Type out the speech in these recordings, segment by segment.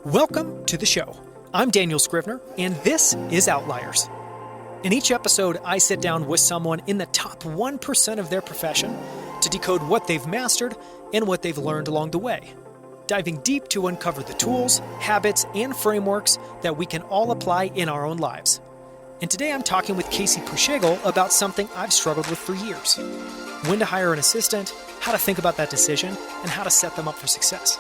Welcome to the show. I'm Daniel Scrivner, and this is Outliers. In each episode, I sit down with someone in the top 1% of their profession to decode what they've mastered and what they've learned along the way, diving deep to uncover the tools, habits, and frameworks that we can all apply in our own lives. And today I'm talking with Putschoegl about something I've struggled with for years: when to hire an assistant, how to think about that decision, and how to set them up for success.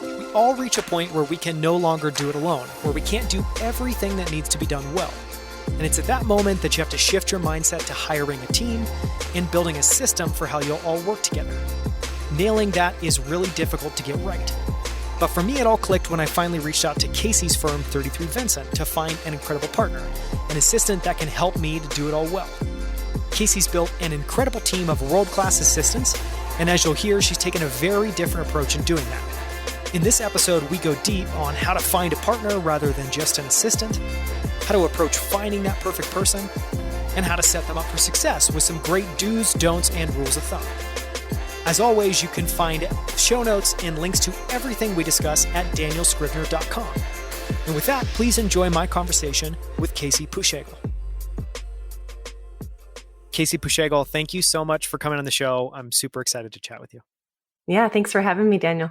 We all reach a point where we can no longer do it alone, where we can't do everything that needs to be done well. And it's at that moment that you have to shift your mindset to hiring a team and building a system for how you'll all work together. Nailing that is really difficult to get right. But for me, it all clicked when I finally reached out to Casey's firm, 33Vincent, to find an incredible partner, an assistant that can help me to do it all well. Casey's built an incredible team of world-class assistants, and as you'll hear, she's taken a very different approach in doing that. In this episode, we go deep on how to find a partner rather than just an assistant, how to approach finding that perfect person, and how to set them up for success with some great do's, don'ts, and rules of thumb. As always, you can find show notes and links to everything we discuss at danielscrivner.com. And with that, please enjoy my conversation with Putschoegl. Putschoegl, thank you so much for coming on the show. I'm super excited to chat with you. Yeah, thanks for having me, Daniel.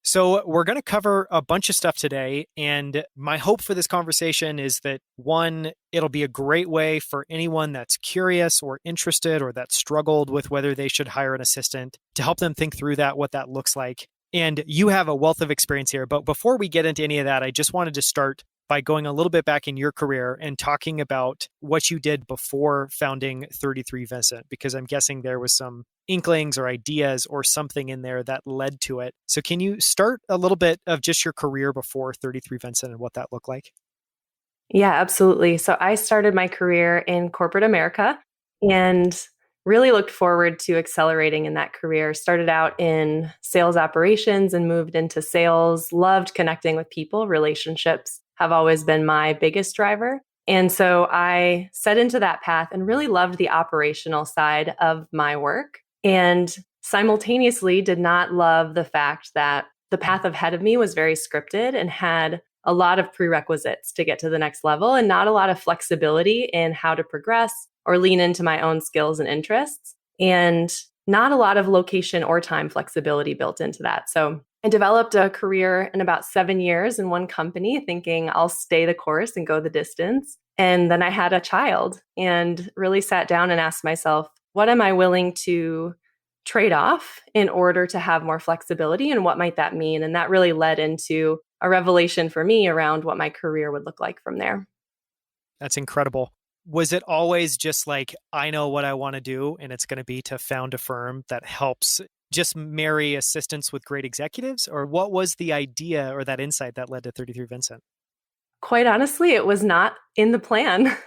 So we're going to cover a bunch of stuff today, and my hope for this conversation is that, one, it'll be a great way for anyone that's curious or interested or that struggled with whether they should hire an assistant to help them think through that, what that looks like. And you have a wealth of experience here. But before we get into any of that, I just wanted to start by going a little bit back in your career and talking about what you did before founding 33Vincent, because I'm guessing there was some inklings or ideas or something in there that led to it. So can you start a little bit of just your career before 33Vincent and what that looked like? Yeah, absolutely. So I started my career in corporate America and really looked forward to accelerating in that career. Started out in sales operations and moved into sales, loved connecting with people. Relationships have always been my biggest driver. And so I set into that path and really loved the operational side of my work, and simultaneously did not love the fact that the path ahead of me was very scripted and had a lot of prerequisites to get to the next level and not a lot of flexibility in how to progress or lean into my own skills and interests, and not a lot of location or time flexibility built into that. So I developed a career in about 7 years in one company, thinking I'll stay the course and go the distance. And then I had a child and really sat down and asked myself, what am I willing to trade off in order to have more flexibility, and what might that mean? And that really led into a revelation for me around what my career would look like from there. That's incredible. Was it always just like, I know what I want to do, and it's going to be to found a firm that helps just marry assistants with great executives? Or what was the idea or that insight that led to 33Vincent? Quite honestly, it was not in the plan.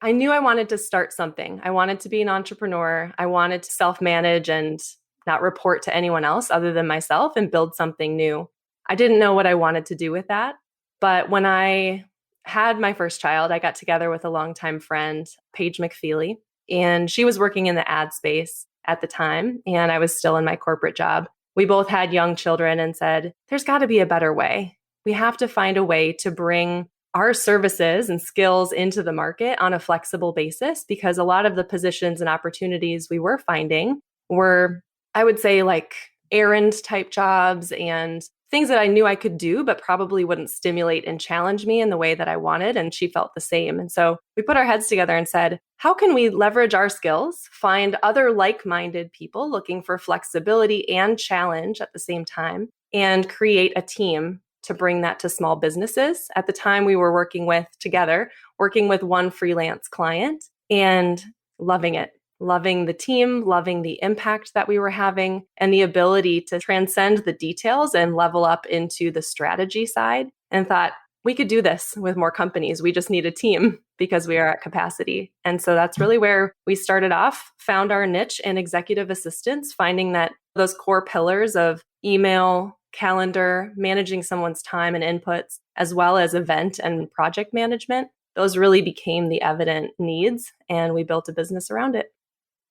I knew I wanted to start something. I wanted to be an entrepreneur. I wanted to self-manage and not report to anyone else other than myself and build something new. I didn't know what I wanted to do with that. But when I had my first child, I got together with a longtime friend, Paige McFeely, and she was working in the ad space at the time, and I was still in my corporate job. We both had young children and said, there's got to be a better way. We have to find a way to bring our services and skills into the market on a flexible basis, because a lot of the positions and opportunities we were finding were, I would say, like errand type jobs and things that I knew I could do, but probably wouldn't stimulate and challenge me in the way that I wanted. And she felt the same. And so we put our heads together and said, how can we leverage our skills, find other like-minded people looking for flexibility and challenge at the same time, and create a team to bring that to small businesses? At the time, we were working with one freelance client and loving it. Loving the team, loving the impact that we were having, and the ability to transcend the details and level up into the strategy side, and thought we could do this with more companies. We just need a team because we are at capacity. And so that's really where we started off, found our niche in executive assistants, finding that those core pillars of email, calendar, managing someone's time and inputs, as well as event and project management, those really became the evident needs, and we built a business around it.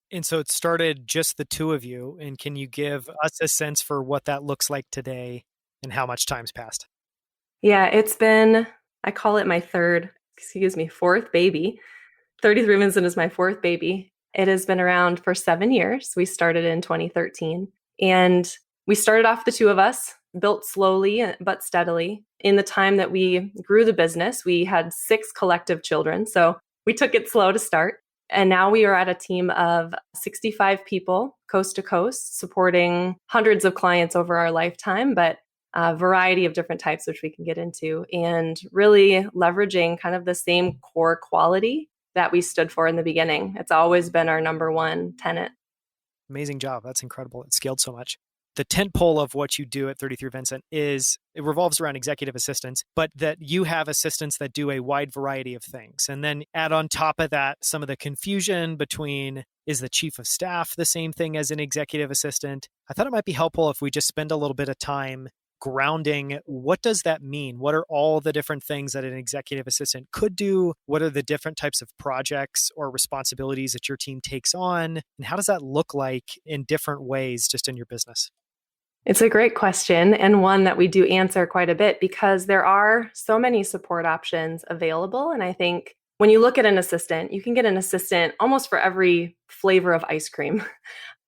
And so it started just the two of you. And can you give us a sense for what that looks like today and how much time's passed? Yeah, I call it my fourth baby. 33Vincent is my fourth baby. It has been around for 7 years. We started in 2013. And we started off the two of us, built slowly but steadily. In the time that we grew the business, we had 6 collective children. So we took it slow to start. And now we are at a team of 65 people, coast to coast, supporting hundreds of clients over our lifetime, but a variety of different types, which we can get into, and really leveraging kind of the same core quality that we stood for in the beginning. It's always been our number one tenet. Amazing job. That's incredible. It scaled so much. The tent pole of what you do at 33Vincent is it revolves around executive assistants, but that you have assistants that do a wide variety of things. And then add on top of that some of the confusion between, is the chief of staff the same thing as an executive assistant? I thought it might be helpful if we just spend a little bit of time grounding. What does that mean? What are all the different things that an executive assistant could do? What are the different types of projects or responsibilities that your team takes on? And how does that look like in different ways just in your business? It's a great question, and one that we do answer quite a bit because there are so many support options available. And I think when you look at an assistant, you can get an assistant almost for every flavor of ice cream.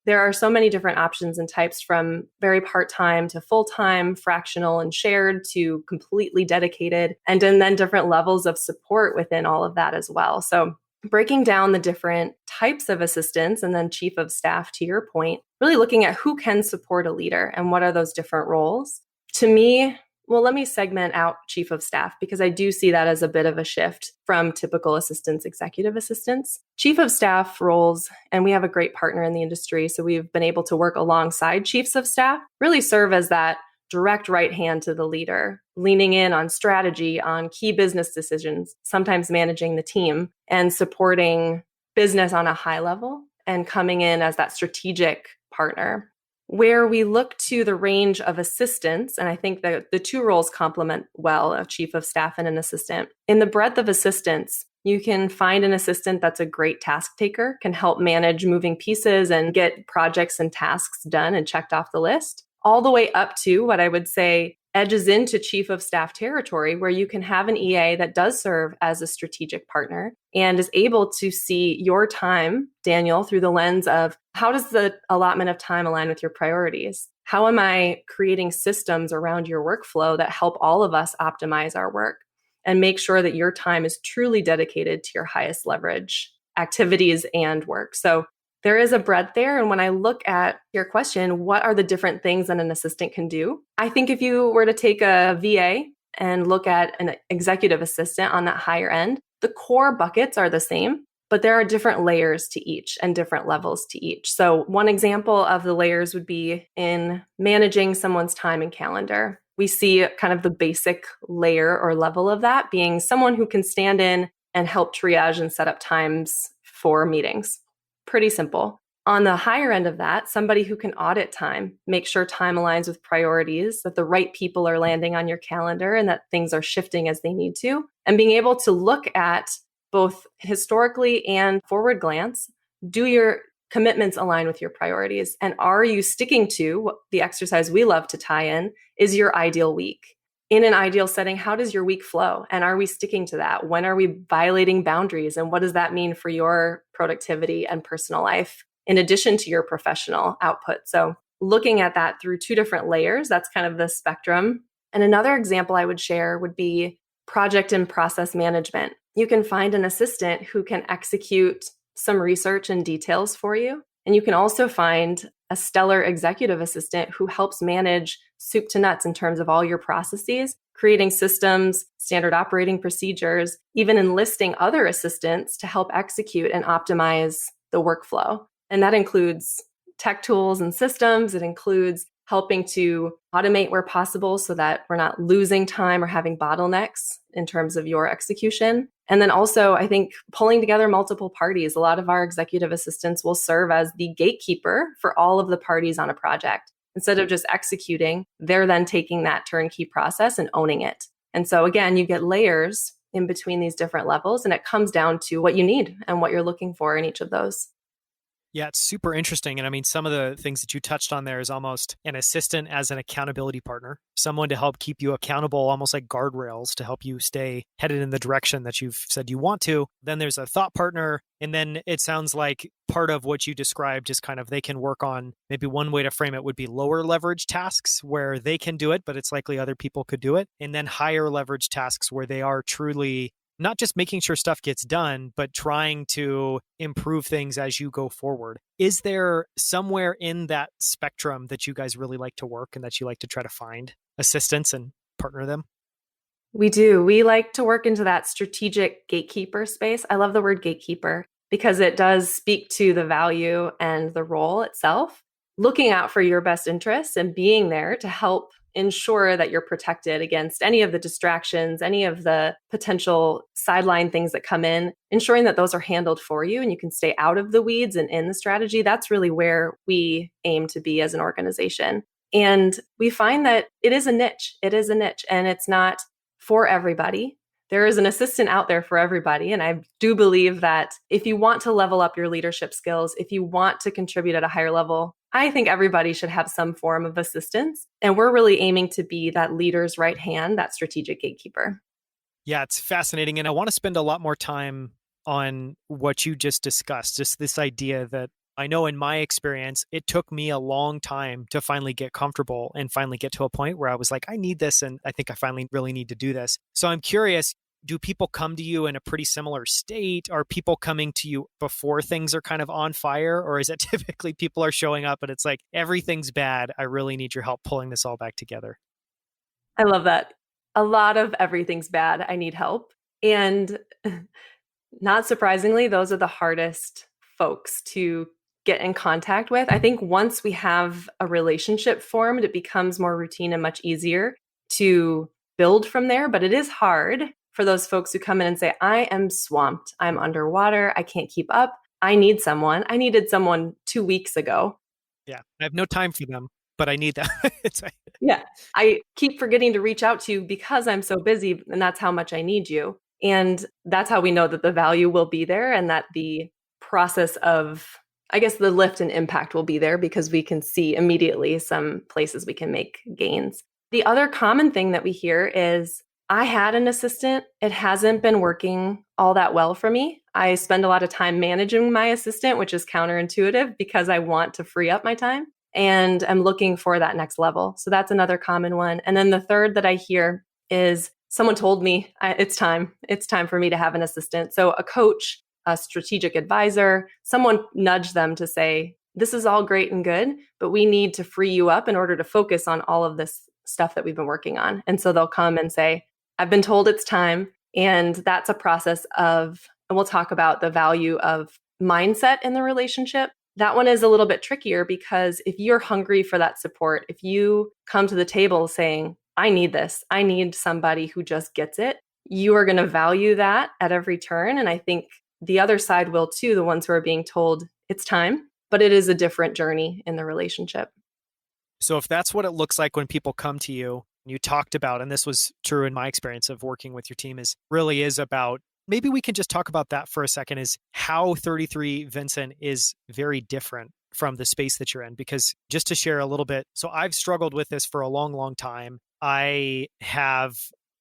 There are so many different options and types, from very part-time to full-time, fractional and shared, to completely dedicated, and then different levels of support within all of that as well. So breaking down the different types of assistants and then chief of staff, to your point, really looking at who can support a leader and what are those different roles. To me, well, let me segment out chief of staff because I do see that as a bit of a shift from typical assistants, executive assistants. Chief of staff roles, and we have a great partner in the industry, so we've been able to work alongside chiefs of staff, really serve as that direct right hand to the leader, leaning in on strategy, on key business decisions, sometimes managing the team and supporting business on a high level and coming in as that strategic partner. Where we look to the range of assistants, and I think that the two roles complement well, a chief of staff and an assistant. In the breadth of assistants, you can find an assistant that's a great task taker, can help manage moving pieces and get projects and tasks done and checked off the list, all the way up to what I would say edges into chief of staff territory, where you can have an EA that does serve as a strategic partner and is able to see your time, Daniel, through the lens of how does the allotment of time align with your priorities? How am I creating systems around your workflow that help all of us optimize our work and make sure that your time is truly dedicated to your highest leverage activities and work? So there is a breadth there. And when I look at your question, what are the different things that an assistant can do? I think if you were to take a VA and look at an executive assistant on that higher end, the core buckets are the same, but there are different layers to each and different levels to each. So one example of the layers would be in managing someone's time and calendar. We see kind of the basic layer or level of that being someone who can stand in and help triage and set up times for meetings. Pretty simple. On the higher end of that, somebody who can audit time, make sure time aligns with priorities, that the right people are landing on your calendar and that things are shifting as they need to, and being able to look at both historically and forward glance, do your commitments align with your priorities? And are you sticking to the exercise we love to tie in is your ideal week? In an ideal setting, how does your week flow? And are we sticking to that? When are we violating boundaries? And what does that mean for your productivity and personal life, in addition to your professional output? So looking at that through two different layers, that's kind of the spectrum. And another example I would share would be project and process management. You can find an assistant who can execute some research and details for you. And you can also find a stellar executive assistant who helps manage soup to nuts in terms of all your processes, creating systems, standard operating procedures, even enlisting other assistants to help execute and optimize the workflow. And that includes tech tools and systems. It includes helping to automate where possible so that we're not losing time or having bottlenecks in terms of your execution. And then also, I think, pulling together multiple parties. A lot of our executive assistants will serve as the gatekeeper for all of the parties on a project. Instead of just executing, they're then taking that turnkey process and owning it. And so again, you get layers in between these different levels, and it comes down to what you need and what you're looking for in each of those. Yeah, it's super interesting. And I mean, some of the things that you touched on there is almost an assistant as an accountability partner, someone to help keep you accountable, almost like guardrails to help you stay headed in the direction that you've said you want to. Then there's a thought partner. And then it sounds like part of what you described is kind of they can work on, maybe one way to frame it would be lower leverage tasks where they can do it, but it's likely other people could do it. And then higher leverage tasks where they are truly not just making sure stuff gets done, but trying to improve things as you go forward. Is there somewhere in that spectrum that you guys really like to work and that you like to try to find assistants and partner them? We do. We like to work into that strategic gatekeeper space. I love the word gatekeeper because it does speak to the value and the role itself, looking out for your best interests and being there to help ensure that you're protected against any of the distractions, any of the potential sideline things that come in, ensuring that those are handled for you and you can stay out of the weeds and in the strategy. That's really where we aim to be as an organization. And we find that it is a niche. It is a niche and it's not for everybody. There is an assistant out there for everybody. And I do believe that if you want to level up your leadership skills, if you want to contribute at a higher level, I think everybody should have some form of assistance. And we're really aiming to be that leader's right hand, that strategic gatekeeper. Yeah, it's fascinating. And I want to spend a lot more time on what you just discussed, just this idea that I know in my experience, it took me a long time to finally get comfortable and finally get to a point where I was like, I need this. And I think I finally really need to do this. So I'm curious, do people come to you in a pretty similar state? Are people coming to you before things are kind of on fire? Or is it typically people are showing up and it's like, everything's bad. I really need your help pulling this all back together? I love that. A lot of everything's bad. I need help. And not surprisingly, those are the hardest folks to get in contact with. I think once we have a relationship formed, it becomes more routine and much easier to build from there. But it is hard for those folks who come in and say, I am swamped. I'm underwater. I can't keep up. I need someone. I needed someone 2 weeks ago. Yeah, I have no time for them, but I need them. It's like, Yeah. I keep forgetting to reach out to you because I'm so busy, and that's how much I need you. And that's how we know that the value will be there and that the process of, I guess, the lift and impact will be there because we can see immediately some places we can make gains. The other common thing that we hear is, I had an assistant. It hasn't been working all that well for me. I spend a lot of time managing my assistant, which is counterintuitive because I want to free up my time. And I'm looking for that next level. So that's another common one. And then the third that I hear is someone told me it's time. It's time for me to have an assistant. So a coach, a strategic advisor, someone nudged them to say, this is all great and good, but we need to free you up in order to focus on all of this stuff that we've been working on. And so they'll come and say, I've been told it's time. And that's a process of, and we'll talk about the value of mindset in the relationship. That one is a little bit trickier because if you're hungry for that support, if you come to the table saying, I need this, I need somebody who just gets it, you are going to value that at every turn. And I think the other side will too, the ones who are being told it's time, but it is a different journey in the relationship. so if that's what it looks like when people come to you, you talked about, and this was true in my experience of working with your team, is really is about, maybe we can just talk about that for a second, is how 33Vincent is very different from the space that you're in. Because just to share a little bit, so I've struggled with this for a long, long time. I have,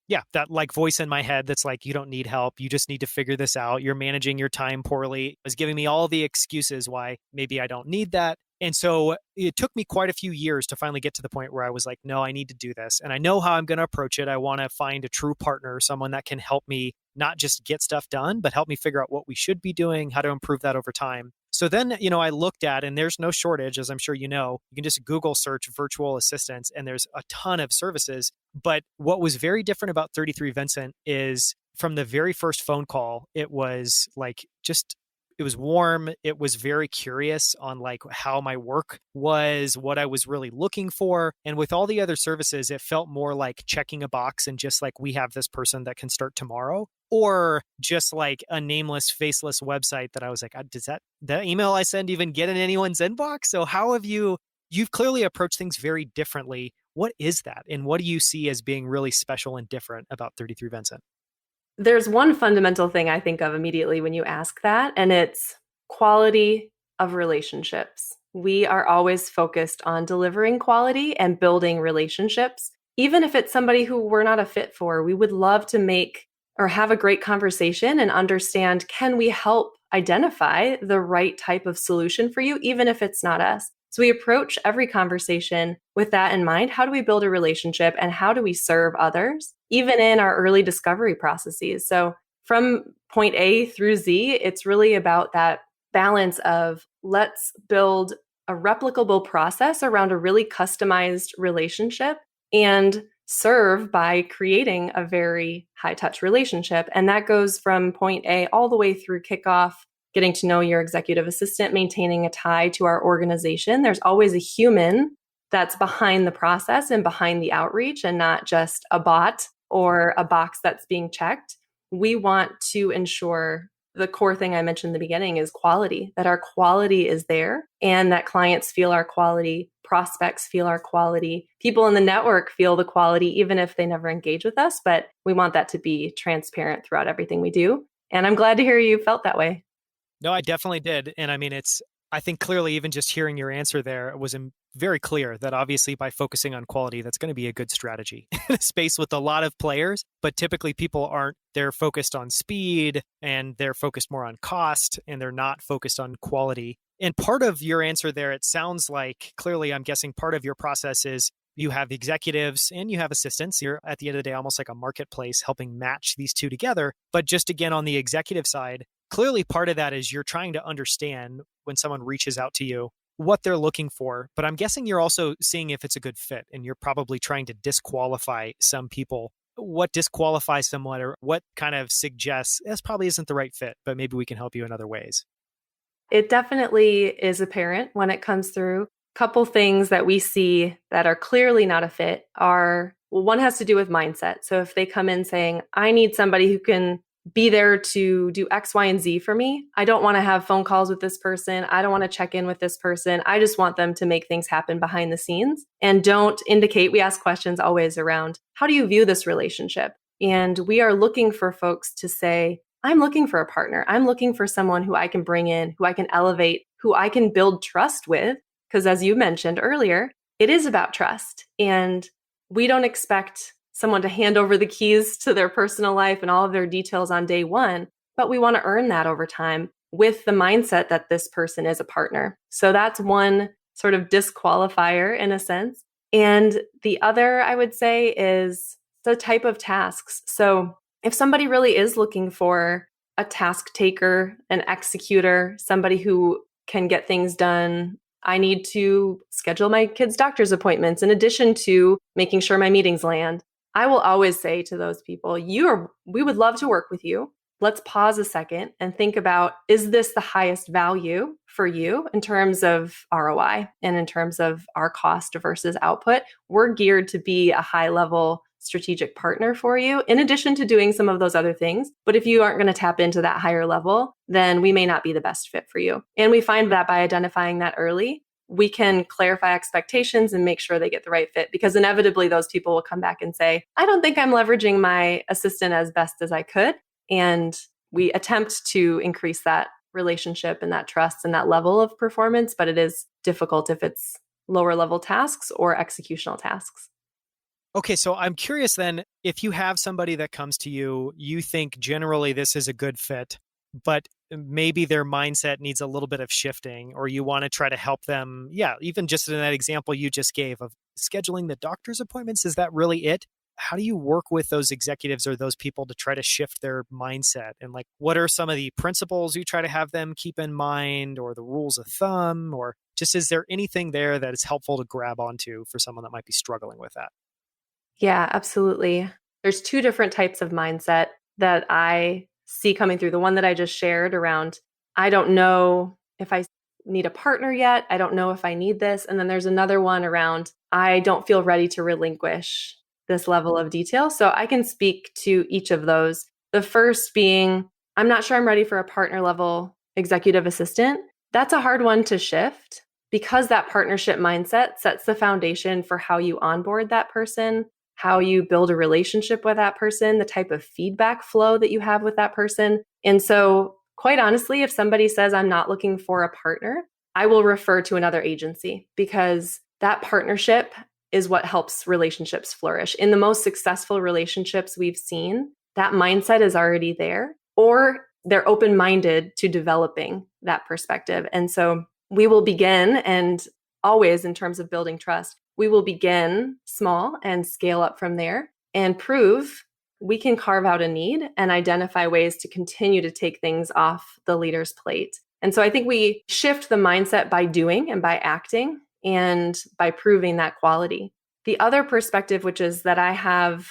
yeah, that like voice in my head that's like, you don't need help. You just need to figure this out. You're managing your time poorly. It was giving me all the excuses why maybe I don't need that. And so it took me quite a few years to finally get to the point where I was like, no, I need to do this. And I know how I'm going to approach it. I want to find a true partner, someone that can help me not just get stuff done, but help me figure out what we should be doing, how to improve that over time. So then, I looked at, and there's no shortage, as I'm sure you know, you can just Google search virtual assistants and there's a ton of services. But what was very different about 33Vincent is from the very first phone call, it was like just, it was warm. It was very curious on like how my work was, what I was really looking for. And with all the other services, it felt more like checking a box and just like, we have this person that can start tomorrow, or just like a nameless, faceless website that I was like, does that email I send even get in anyone's inbox? So how have you've clearly approached things very differently. What is that? And what do you see as being really special and different about 33Vincent? There's one fundamental thing I think of immediately when you ask that, and it's quality of relationships. We are always focused on delivering quality and building relationships. Even if it's somebody who we're not a fit for, we would love to make or have a great conversation and understand, can we help identify the right type of solution for you, even if it's not us? So we approach every conversation with that in mind. How do we build a relationship and how do we serve others, even in our early discovery processes? So from point A through Z, it's really about that balance of let's build a replicable process around a really customized relationship and serve by creating a very high touch relationship. And that goes from point A all the way through kickoff, getting to know your executive assistant, maintaining a tie to our organization. There's always a human that's behind the process and behind the outreach and not just a bot or a box that's being checked. We want to ensure the core thing I mentioned in the beginning is quality, that our quality is there and that clients feel our quality, prospects feel our quality, people in the network feel the quality, even if they never engage with us. But we want that to be transparent throughout everything we do. And I'm glad to hear you felt that way. No, I definitely did. And I mean, I think clearly even just hearing your answer there was very clear that obviously by focusing on quality, that's going to be a good strategy in a space with a lot of players. But typically people aren't, they're focused on speed and they're focused more on cost and they're not focused on quality. And part of your answer there, it sounds like clearly, I'm guessing part of your process is you have executives and you have assistants. You're at the end of the day, almost like a marketplace helping match these two together. But just again, on the executive side, clearly part of that is you're trying to understand when someone reaches out to you, what they're looking for. But I'm guessing you're also seeing if it's a good fit and you're probably trying to disqualify some people. What disqualifies someone or what kind of suggests this probably isn't the right fit, but maybe we can help you in other ways? It definitely is apparent when it comes through. Couple things that we see that are clearly not a fit are, well, one has to do with mindset. So if they come in saying, I need somebody who can be there to do X, Y, and Z for me. I don't want to have phone calls with this person. I don't want to check in with this person. I just want them to make things happen behind the scenes and don't indicate. We ask questions always around, how do you view this relationship? And we are looking for folks to say, I'm looking for a partner. I'm looking for someone who I can bring in, who I can elevate, who I can build trust with. Because as you mentioned earlier, it is about trust. And we don't expect someone to hand over the keys to their personal life and all of their details on day one, but we want to earn that over time with the mindset that this person is a partner. So that's one sort of disqualifier in a sense. And the other, I would say, is the type of tasks. So if somebody really is looking for a task taker, an executor, somebody who can get things done, I need to schedule my kids' doctor's appointments in addition to making sure my meetings land. I will always say to those people, we would love to work with you. Let's pause a second and think about, is this the highest value for you in terms of ROI and in terms of our cost versus output? We're geared to be a high level strategic partner for you, in addition to doing some of those other things. But if you aren't going to tap into that higher level, then we may not be the best fit for you. And we find that by identifying that early, we can clarify expectations and make sure they get the right fit, because inevitably those people will come back and say, I don't think I'm leveraging my assistant as best as I could. And we attempt to increase that relationship and that trust and that level of performance, but it is difficult if it's lower level tasks or executional tasks. Okay, so I'm curious then, if you have somebody that comes to you, you think generally this is a good fit, but maybe their mindset needs a little bit of shifting, or you want to try to help them. Yeah, even just in that example you just gave of scheduling the doctor's appointments, is that really it? How do you work with those executives or those people to try to shift their mindset? And like, what are some of the principles you try to have them keep in mind, or the rules of thumb, or just is there anything there that is helpful to grab onto for someone that might be struggling with that? Yeah, absolutely. There's two different types of mindset that I see coming through. The one that I just shared around, I don't know if I need a partner yet. I don't know if I need this. And then there's another one around, I don't feel ready to relinquish this level of detail. So I can speak to each of those. The first being, I'm not sure I'm ready for a partner level executive assistant. That's a hard one to shift because that partnership mindset sets the foundation for how you onboard that person, how you build a relationship with that person, the type of feedback flow that you have with that person. And so quite honestly, if somebody says I'm not looking for a partner, I will refer to another agency because that partnership is what helps relationships flourish. In the most successful relationships we've seen, that mindset is already there, or they're open-minded to developing that perspective. And so we will begin, and always in terms of building trust, we will begin small and scale up from there and prove we can carve out a need and identify ways to continue to take things off the leader's plate. And so I think we shift the mindset by doing and by acting and by proving that quality. The other perspective, which is that I have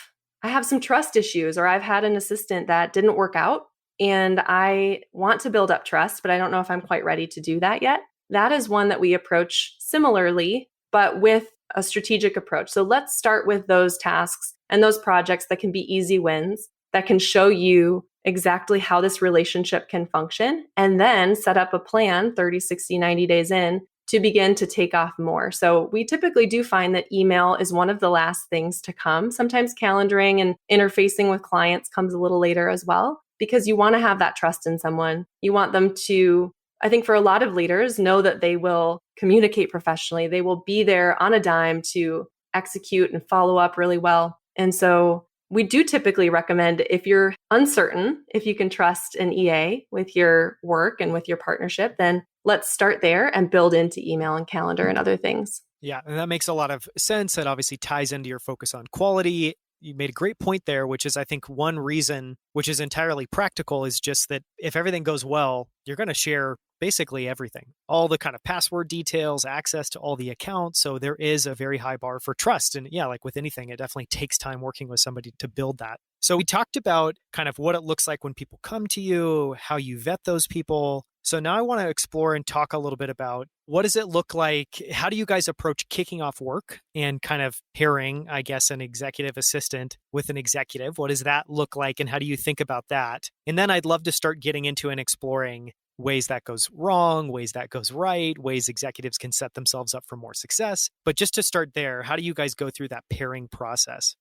some trust issues, or I've had an assistant that didn't work out and I want to build up trust, but I don't know if I'm quite ready to do that yet. That is one that we approach similarly, but with a strategic approach. So let's start with those tasks and those projects that can be easy wins, that can show you exactly how this relationship can function, and then set up a plan 30, 60, 90 days in to begin to take off more. So we typically do find that email is one of the last things to come. Sometimes calendaring and interfacing with clients comes a little later as well, because you want to have that trust in someone. You want them to, I think for a lot of leaders, know that they will communicate professionally. They will be there on a dime to execute and follow up really well. And so we do typically recommend, if you're uncertain if you can trust an EA with your work and with your partnership, then let's start there and build into email and calendar and other things. Yeah, and that makes a lot of sense. That obviously ties into your focus on quality. You made a great point there, which is, I think, one reason, which is entirely practical, is just that if everything goes well, you're going to share basically everything, all the kind of password details, access to all the accounts. So there is a very high bar for trust. And yeah, like with anything, it definitely takes time working with somebody to build that. So we talked about kind of what it looks like when people come to you, how you vet those people. So now I want to explore and talk a little bit about, what does it look like? How do you guys approach kicking off work and kind of pairing, I guess, an executive assistant with an executive? What does that look like? And how do you think about that? And then I'd love to start getting into and exploring ways that goes wrong, ways that goes right, ways executives can set themselves up for more success. But just to start there, how do you guys go through that pairing process?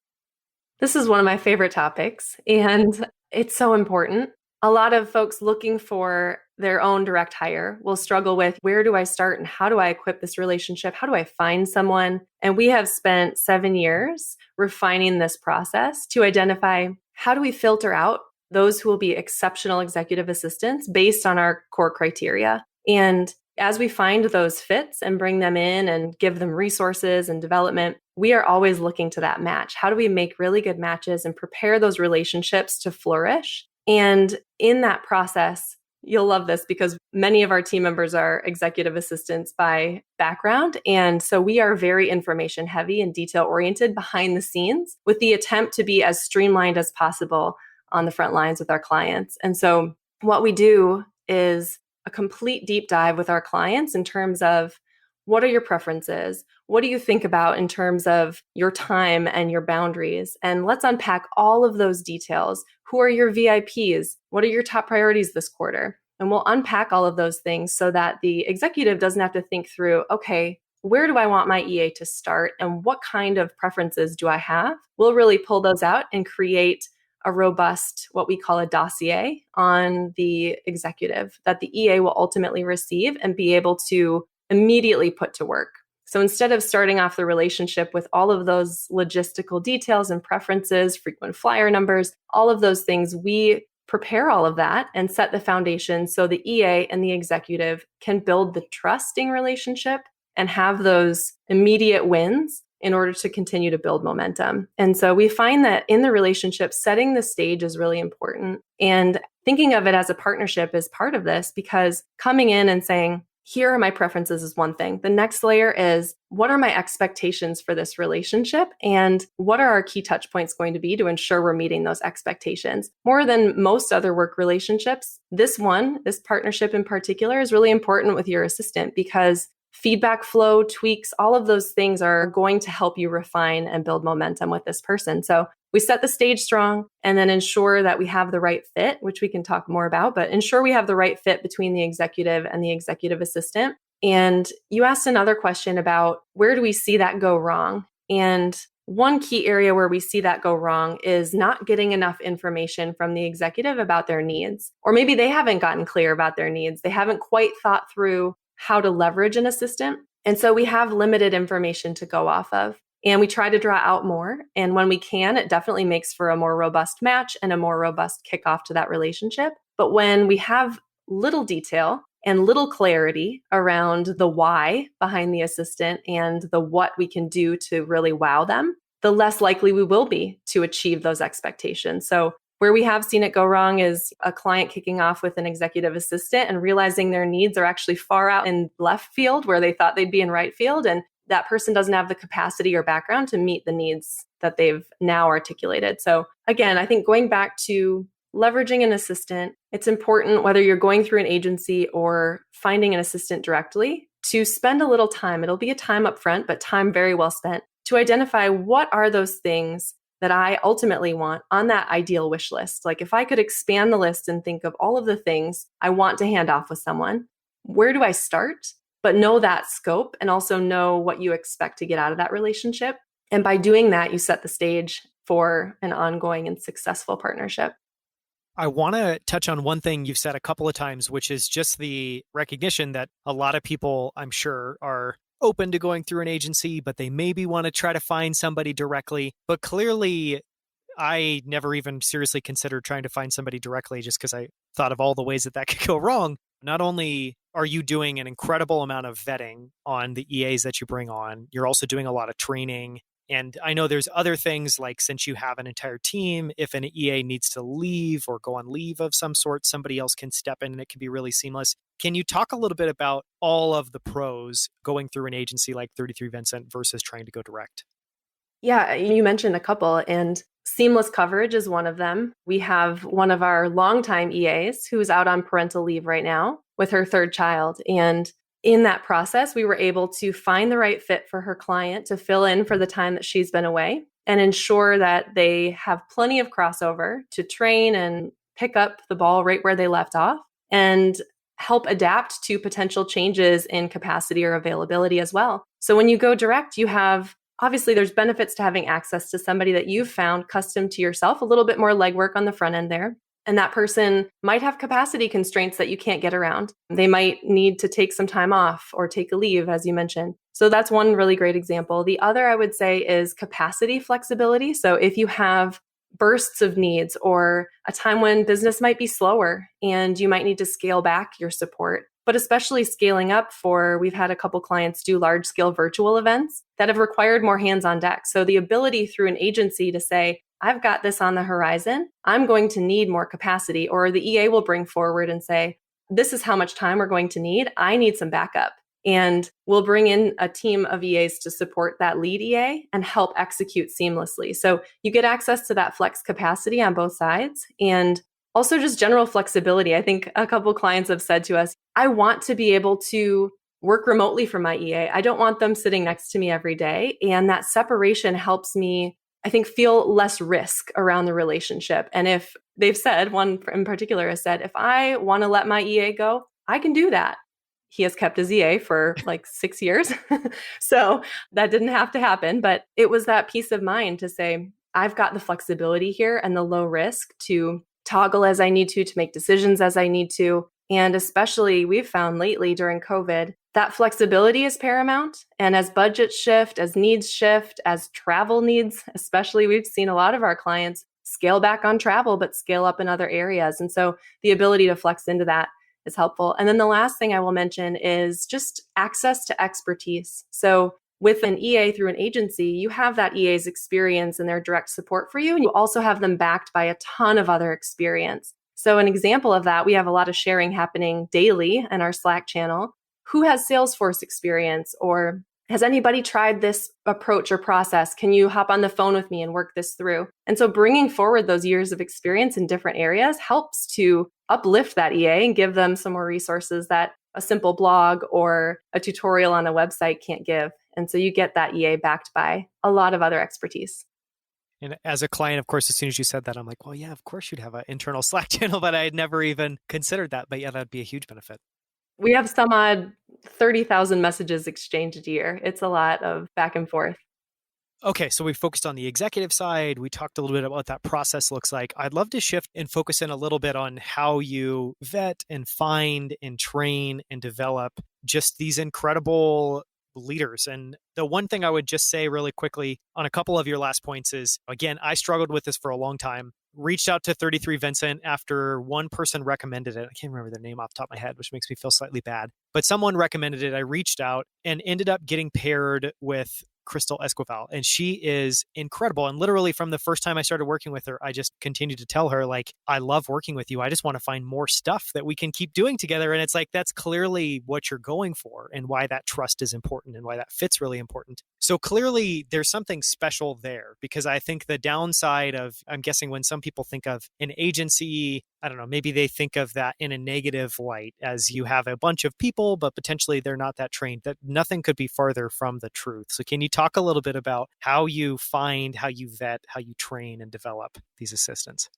This is one of my favorite topics, and it's so important. A lot of folks looking for their own direct hire will struggle with, where do I start and how do I equip this relationship? How do I find someone? And we have spent 7 years refining this process to identify, how do we filter out those who will be exceptional executive assistants based on our core criteria. And as we find those fits and bring them in and give them resources and development, we are always looking to that match. How do we make really good matches and prepare those relationships to flourish? And in that process, you'll love this because many of our team members are executive assistants by background. And so we are very information heavy and detail oriented behind the scenes, with the attempt to be as streamlined as possible on the front lines with our clients. And so what we do is a complete deep dive with our clients in terms of, what are your preferences? What do you think about in terms of your time and your boundaries? And let's unpack all of those details. Who are your VIPs? What are your top priorities this quarter? And we'll unpack all of those things so that the executive doesn't have to think through, okay, where do I want my EA to start? And what kind of preferences do I have? We'll really pull those out and create a robust, what we call a dossier on the executive that the EA will ultimately receive and be able to immediately put to work. So instead of starting off the relationship with all of those logistical details and preferences, frequent flyer numbers, all of those things, we prepare all of that and set the foundation so the EA and the executive can build the trusting relationship and have those immediate wins in order to continue to build momentum. And so we find that in the relationship, setting the stage is really important. And thinking of it as a partnership is part of this, because coming in and saying, here are my preferences is one thing. The next layer is, what are my expectations for this relationship? And what are our key touch points going to be to ensure we're meeting those expectations? More than most other work relationships, this partnership in particular is really important with your assistant, because feedback flow, tweaks, all of those things are going to help you refine and build momentum with this person. So we set the stage strong and then ensure that we have the right fit, which we can talk more about, but ensure we have the right fit between the executive and the executive assistant. And you asked another question about, where do we see that go wrong? And one key area where we see that go wrong is not getting enough information from the executive about their needs. Or maybe they haven't gotten clear about their needs. They haven't quite thought through how to leverage an assistant. And so we have limited information to go off of. And we try to draw out more. And when we can, it definitely makes for a more robust match and a more robust kickoff to that relationship. But when we have little detail and little clarity around the why behind the assistant and the what we can do to really wow them, the less likely we will be to achieve those expectations. So where we have seen it go wrong is a client kicking off with an executive assistant and realizing their needs are actually far out in left field where they thought they'd be in right field. And that person doesn't have the capacity or background to meet the needs that they've now articulated. So again, I think going back to leveraging an assistant, it's important whether you're going through an agency or finding an assistant directly to spend a little time. It'll be a time up front, but time very well spent to identify what are those things that I ultimately want on that ideal wish list. Like if I could expand the list and think of all of the things I want to hand off with someone, where do I start? But know that scope and also know what you expect to get out of that relationship. And by doing that, you set the stage for an ongoing and successful partnership. I want to touch on one thing you've said a couple of times, which is just the recognition that a lot of people, I'm sure, are open to going through an agency, but they maybe want to try to find somebody directly. But clearly, I never even seriously considered trying to find somebody directly just because I thought of all the ways that that could go wrong. Not only are you doing an incredible amount of vetting on the EAs that you bring on, you're also doing a lot of training. And I know there's other things like since you have an entire team, if an EA needs to leave or go on leave of some sort, somebody else can step in and it can be really seamless. Can you talk a little bit about all of the pros going through an agency like 33Vincent versus trying to go direct? Yeah, you mentioned a couple, and seamless coverage is one of them. We have one of our longtime EAs who's out on parental leave right now with her third child. And in that process, we were able to find the right fit for her client to fill in for the time that she's been away and ensure that they have plenty of crossover to train and pick up the ball right where they left off and help adapt to potential changes in capacity or availability as well. So when you go direct, you have obviously there's benefits to having access to somebody that you've found custom to yourself, a little bit more legwork on the front end there. And that person might have capacity constraints that you can't get around. They might need to take some time off or take a leave, as you mentioned. So that's one really great example. The other I would say is capacity flexibility. So if you have bursts of needs or a time when business might be slower and you might need to scale back your support, but especially scaling up we've had a couple clients do large scale virtual events that have required more hands on deck. So the ability through an agency to say, I've got this on the horizon, I'm going to need more capacity, or the EA will bring forward and say, this is how much time we're going to need. I need some backup. And we'll bring in a team of EAs to support that lead EA and help execute seamlessly. So you get access to that flex capacity on both sides and also just general flexibility. I think a couple clients have said to us, I want to be able to work remotely from my EA. I don't want them sitting next to me every day. And that separation helps me, I think, feel less risk around the relationship. And if they've said, one in particular has said, if I want to let my EA go, I can do that. He has kept his EA for like 6 years. So that didn't have to happen. But it was that peace of mind to say, I've got the flexibility here and the low risk to toggle as I need to make decisions as I need to. And especially we've found lately during COVID, that flexibility is paramount. And as budgets shift, as needs shift, as travel needs, especially we've seen a lot of our clients scale back on travel, but scale up in other areas. And so the ability to flex into that is helpful. And then the last thing I will mention is just access to expertise. So with an EA through an agency, you have that EA's experience and their direct support for you. And you also have them backed by a ton of other experience. So an example of that, we have a lot of sharing happening daily in our Slack channel. Who has Salesforce experience, or has anybody tried this approach or process? Can you hop on the phone with me and work this through? And so bringing forward those years of experience in different areas helps to uplift that EA and give them some more resources that a simple blog or a tutorial on a website can't give. And so you get that EA backed by a lot of other expertise. And as a client, of course, as soon as you said that, I'm like, well, yeah, of course you'd have an internal Slack channel, but I had never even considered that. But yeah, that'd be a huge benefit. We have some odd 30,000 messages exchanged a year. It's a lot of back and forth. Okay, so we focused on the executive side. We talked a little bit about what that process looks like. I'd love to shift and focus in a little bit on how you vet and find and train and develop just these incredible leaders. And the one thing I would just say really quickly on a couple of your last points is, again, I struggled with this for a long time. Reached out to 33Vincent after one person recommended it. I can't remember their name off the top of my head, which makes me feel slightly bad. But someone recommended it. I reached out and ended up getting paired with Crystal Esquivel, and she is incredible. And literally from the first time I started working with her, I just continued to tell her, like, I love working with you. I just want to find more stuff that we can keep doing together. And it's like, that's clearly what you're going for and why that trust is important and why that fit's really important. So clearly there's something special there, because I think the downside of, I'm guessing when some people think of an agency, I don't know, maybe they think of that in a negative light, as you have a bunch of people, but potentially they're not that trained. That nothing could be farther from the truth. So can you talk a little bit about how you find, how you vet, how you train and develop these assistants?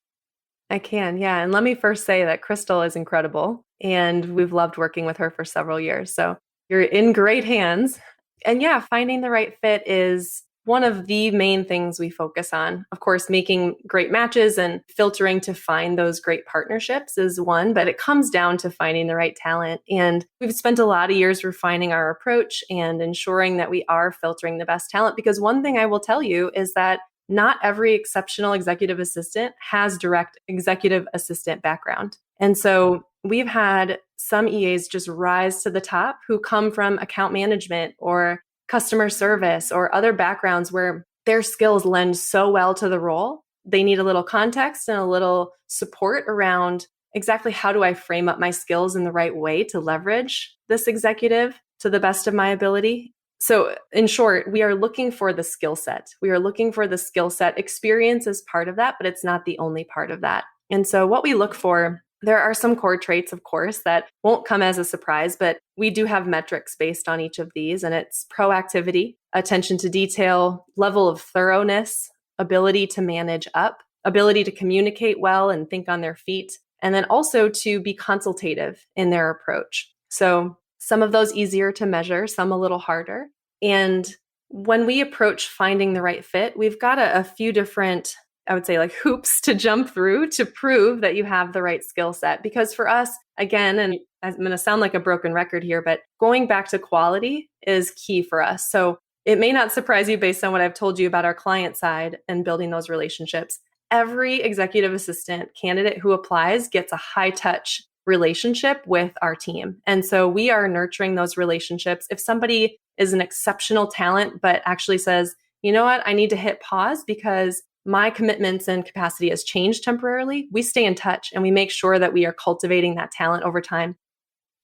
I can, yeah. And let me first say that Crystal is incredible, and we've loved working with her for several years. So you're in great hands. And yeah, finding the right fit is one of the main things we focus on. Of course, making great matches and filtering to find those great partnerships is one, but it comes down to finding the right talent. And we've spent a lot of years refining our approach and ensuring that we are filtering the best talent. Because one thing I will tell you is that not every exceptional executive assistant has direct executive assistant background. And so we've had some EAs just rise to the top who come from account management or customer service or other backgrounds where their skills lend so well to the role. They need a little context and a little support around exactly how do I frame up my skills in the right way to leverage this executive to the best of my ability. So in short, we are looking for the skill set. We are looking for the skill set. Experience is part of that, but it's not the only part of that. And so what we look for, there are some core traits, of course, that won't come as a surprise, but we do have metrics based on each of these. And it's proactivity, attention to detail, level of thoroughness, ability to manage up, ability to communicate well and think on their feet, and then also to be consultative in their approach. So some of those easier to measure, some a little harder. And when we approach finding the right fit, we've got a few different, I would say, like hoops to jump through to prove that you have the right skill set. Because for us, again, and I'm going to sound like a broken record here, but going back to quality is key for us. So it may not surprise you based on what I've told you about our client side and building those relationships. Every executive assistant candidate who applies gets a high touch relationship with our team. And so we are nurturing those relationships. If somebody is an exceptional talent, but actually says, you know what, I need to hit pause because my commitments and capacity has changed temporarily, we stay in touch and we make sure that we are cultivating that talent over time.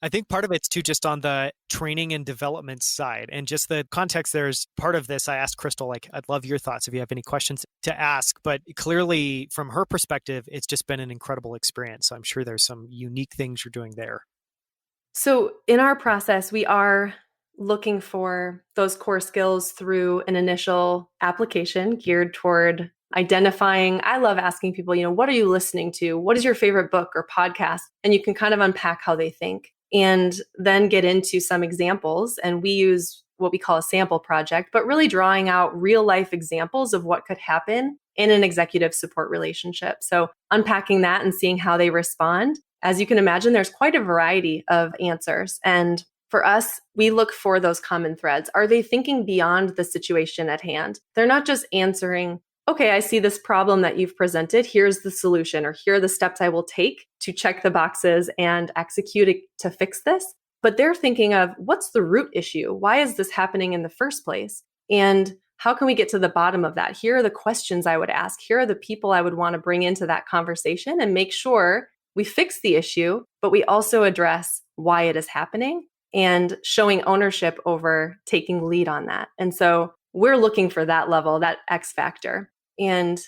I think part of it's too just on the training and development side, and just the context. There's part of this. I asked Crystal, like, I'd love your thoughts if you have any questions to ask, but clearly from her perspective, it's just been an incredible experience. So I'm sure there's some unique things you're doing there. So in our process, we are looking for those core skills through an initial application geared toward identifying. I love asking people, what are you listening to? What is your favorite book or podcast? And you can kind of unpack how they think and then get into some examples. And we use what we call a sample project, but really drawing out real life examples of what could happen in an executive support relationship. So unpacking that and seeing how they respond. As you can imagine, there's quite a variety of answers. And for us, we look for those common threads. Are they thinking beyond the situation at hand? They're not just answering, okay, I see this problem that you've presented. Here's the solution, or here are the steps I will take to check the boxes and execute it to fix this. But they're thinking of what's the root issue? Why is this happening in the first place? And how can we get to the bottom of that? Here are the questions I would ask. Here are the people I would want to bring into that conversation and make sure we fix the issue, but we also address why it is happening and showing ownership over taking lead on that. And so we're looking for that level, that X factor. And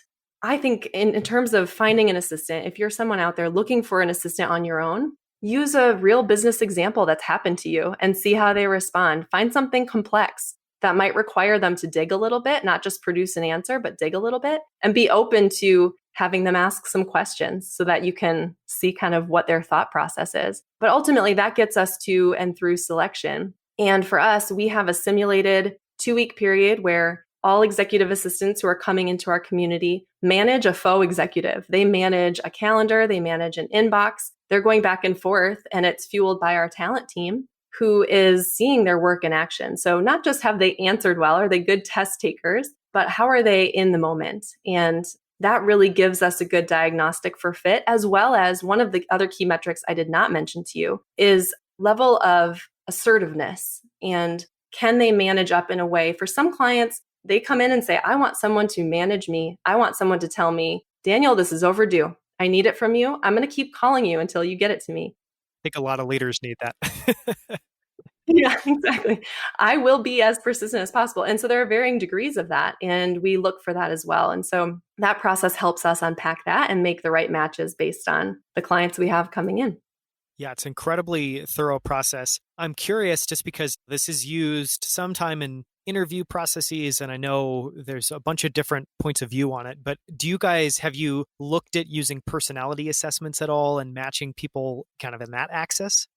I think in terms of finding an assistant, if you're someone out there looking for an assistant on your own, use a real business example that's happened to you and see how they respond. Find something complex that might require them to dig a little bit, not just produce an answer, but dig a little bit, and be open to having them ask some questions so that you can see kind of what their thought process is. But ultimately, that gets us to and through selection. And for us, we have a simulated 2-week period where all executive assistants who are coming into our community manage a faux executive. They manage a calendar, they manage an inbox. They're going back and forth, and it's fueled by our talent team who is seeing their work in action. So not just have they answered well, are they good test takers, but how are they in the moment? And that really gives us a good diagnostic for fit, as well as one of the other key metrics I did not mention to you is level of assertiveness. And can they manage up in a way? For some clients, they come in and say, I want someone to manage me. I want someone to tell me, Daniel, this is overdue. I need it from you. I'm going to keep calling you until you get it to me. I think a lot of leaders need that. Yeah, exactly. I will be as persistent as possible. And so there are varying degrees of that. And we look for that as well. And so that process helps us unpack that and make the right matches based on the clients we have coming in. Yeah, it's an incredibly thorough process. I'm curious just because this is used sometime in interview processes, and I know there's a bunch of different points of view on it, but have you looked at using personality assessments at all and matching people kind of in that axis?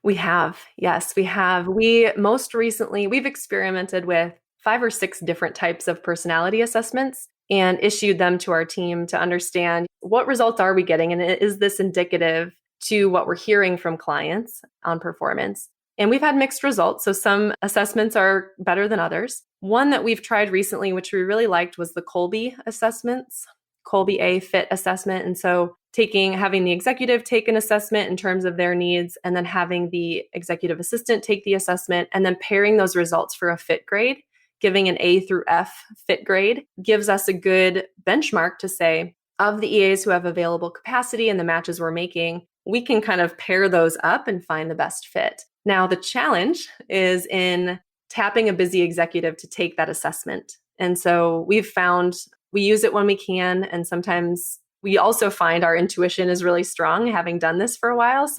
We have. Yes, we have. We've experimented with 5 or 6 different types of personality assessments and issued them to our team to understand what results are we getting and is this indicative to what we're hearing from clients on performance. And we've had mixed results. So some assessments are better than others. One that we've tried recently, which we really liked, was the Kolbe assessments, Kolbe A fit assessment. And so having the executive take an assessment in terms of their needs, and then having the executive assistant take the assessment, and then pairing those results for a fit grade, giving an A through F fit grade, gives us a good benchmark to say, of the EAs who have available capacity and the matches we're making, we can kind of pair those up and find the best fit. Now, the challenge is in tapping a busy executive to take that assessment. And so we've found we use it when we can, and sometimes we also find our intuition is really strong, having done this for a while.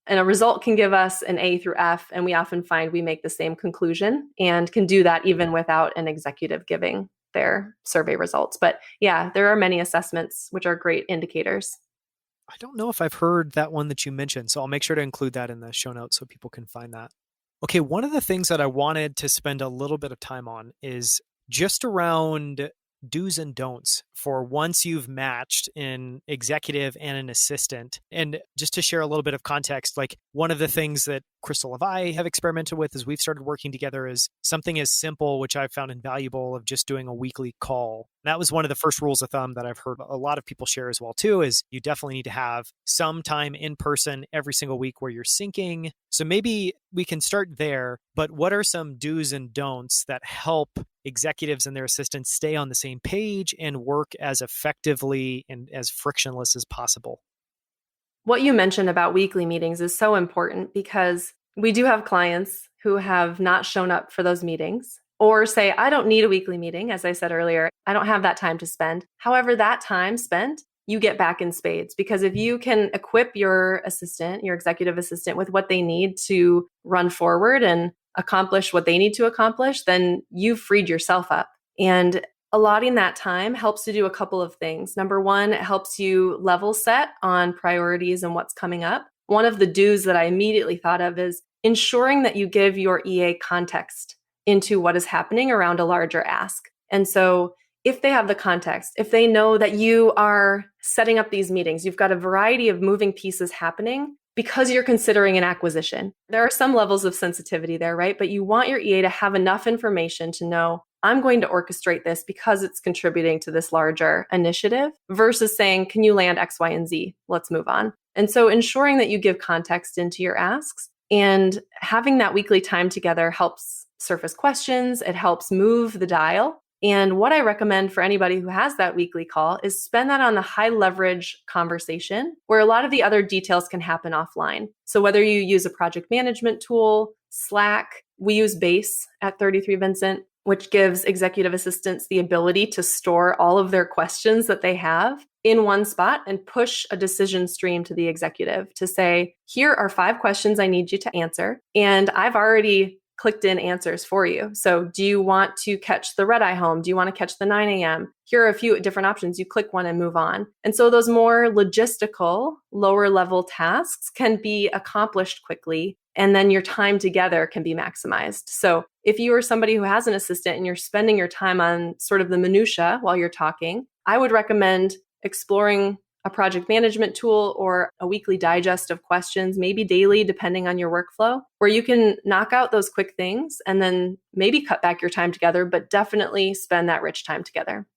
And a result can give us an A through F, and we often find we make the same conclusion and can do that even without an executive giving their survey results. But yeah, there are many assessments which are great indicators. I don't know if I've heard that one that you mentioned, so I'll make sure to include that in the show notes so people can find that. Okay, one of the things that I wanted to spend a little bit of time on is just around do's and don'ts for once you've matched an executive and an assistant. And just to share a little bit of context, like one of the things that Crystal and I have experimented with as we've started working together is something as simple, which I've found invaluable, of just doing a weekly call. That was one of the first rules of thumb that I've heard a lot of people share as well too, is you definitely need to have some time in person every single week where you're syncing. So maybe we can start there, but what are some do's and don'ts that help executives and their assistants stay on the same page and work as effectively and as frictionless as possible? What you mentioned about weekly meetings is so important because we do have clients who have not shown up for those meetings or say, I don't need a weekly meeting. As I said earlier, I don't have that time to spend. However, that time spent, you get back in spades, because if you can equip your assistant, your executive assistant, with what they need to run forward and accomplish what they need to accomplish, then you've freed yourself up. And allotting that time helps to do a couple of things. Number one, it helps you level set on priorities and what's coming up. One of the do's that I immediately thought of is ensuring that you give your EA context into what is happening around a larger ask. And so if they have the context, if they know that you are setting up these meetings, you've got a variety of moving pieces happening because you're considering an acquisition. There are some levels of sensitivity there, right? But you want your EA to have enough information to know, I'm going to orchestrate this because it's contributing to this larger initiative, versus saying, can you land X, Y, and Z? Let's move on. And so ensuring that you give context into your asks and having that weekly time together helps surface questions. It helps move the dial. And what I recommend for anybody who has that weekly call is spend that on the high leverage conversation where a lot of the other details can happen offline. So whether you use a project management tool, Slack, we use Base at 33Vincent, which gives executive assistants the ability to store all of their questions that they have in one spot and push a decision stream to the executive to say, here are 5 questions I need you to answer. And I've already clicked in answers for you. So do you want to catch the red eye home? Do you want to catch the 9 a.m.? Here are a few different options. You click one and move on. And so those more logistical, lower level tasks can be accomplished quickly And then your time together can be maximized. So if you are somebody who has an assistant and you're spending your time on sort of the minutia while you're talking, I would recommend exploring a project management tool or a weekly digest of questions, maybe daily, depending on your workflow, where you can knock out those quick things and then maybe cut back your time together, but definitely spend that rich time together.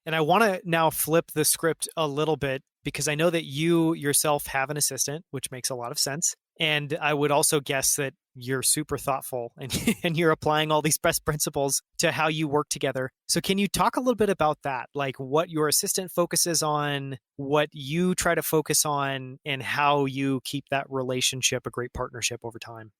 And I want to now flip the script a little bit because I know that you yourself have an assistant, which makes a lot of sense. And I would also guess that you're super thoughtful and you're applying all these best principles to how you work together. So can you talk a little bit about that? Like what your assistant focuses on, what you try to focus on, and how you keep that relationship a great partnership over time?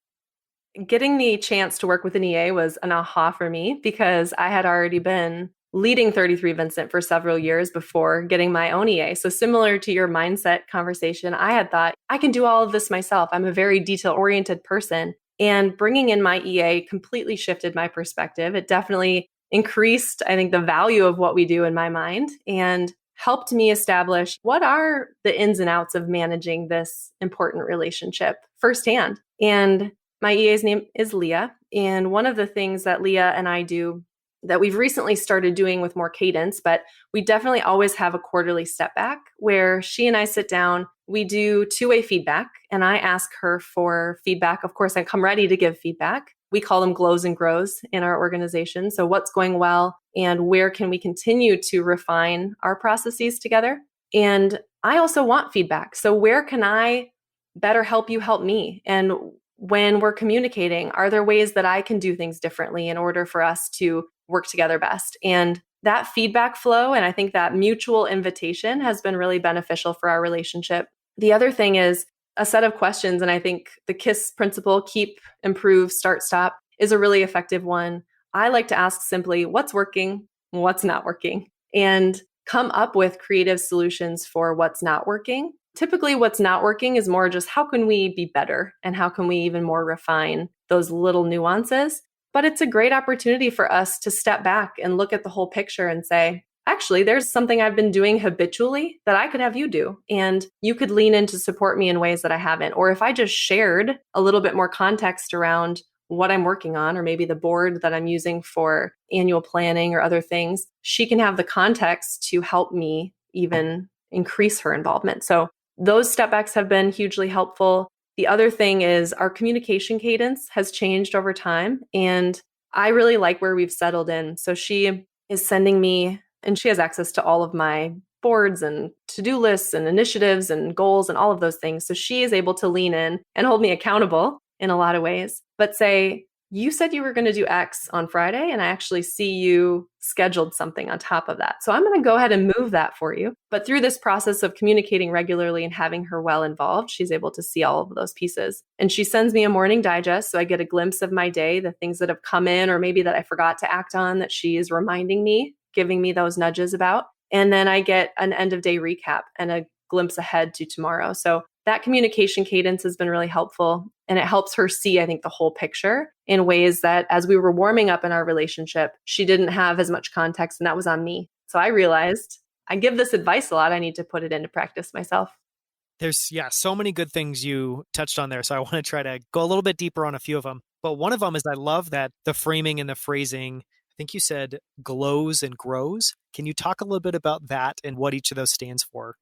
Getting the chance to work with an EA was an aha for me because I had already been leading 33Vincent for several years before getting my own EA. So similar to your mindset conversation, I had thought I can do all of this myself. I'm a very detail-oriented person. And bringing in my EA completely shifted my perspective. It definitely increased, I think, the value of what we do in my mind and helped me establish what are the ins and outs of managing this important relationship firsthand. And my EA's name is Leah. And one of the things that Leah and I do that we've recently started doing with more cadence, but we definitely always have a quarterly step back where she and I sit down, we do two-way feedback, and I ask her for feedback. Of course, I come ready to give feedback. We call them glows and grows in our organization. So what's going well and where can we continue to refine our processes together? And I also want feedback. So where can I better help you help me? And when we're communicating, are there ways that I can do things differently in order for us to work together best? And that feedback flow, and I think that mutual invitation has been really beneficial for our relationship. The other thing is a set of questions, and I think the KISS principle, keep, improve, start, stop, is a really effective one. I like to ask simply, what's working, what's not working, and come up with creative solutions for what's not working. Typically, what's not working is more just how can we be better and how can we even more refine those little nuances. But it's a great opportunity for us to step back and look at the whole picture and say, actually, there's something I've been doing habitually that I could have you do. And you could lean in to support me in ways that I haven't. Or if I just shared a little bit more context around what I'm working on, or maybe the board that I'm using for annual planning or other things, she can have the context to help me even increase her involvement. So those step backs have been hugely helpful. The other thing is our communication cadence has changed over time, and I really like where we've settled in. So she is sending me, and she has access to all of my boards and to-do lists and initiatives and goals and all of those things. So she is able to lean in and hold me accountable in a lot of ways, but say, you said you were going to do X on Friday, and I actually see you scheduled something on top of that. So I'm going to go ahead and move that for you. But through this process of communicating regularly and having her well involved, she's able to see all of those pieces. And she sends me a morning digest, so I get a glimpse of my day, the things that have come in, or maybe that I forgot to act on that she is reminding me, giving me those nudges about. And then I get an end of day recap and a glimpse ahead to tomorrow. So that communication cadence has been really helpful. And it helps her see, I think, the whole picture in ways that as we were warming up in our relationship, she didn't have as much context, and that was on me. So I realized I give this advice a lot. I need to put it into practice myself. There's, so many good things you touched on there. So I want to try to go a little bit deeper on a few of them. But one of them is I love that the framing and the phrasing, I think you said glows and grows. Can you talk a little bit about that and what each of those stands for?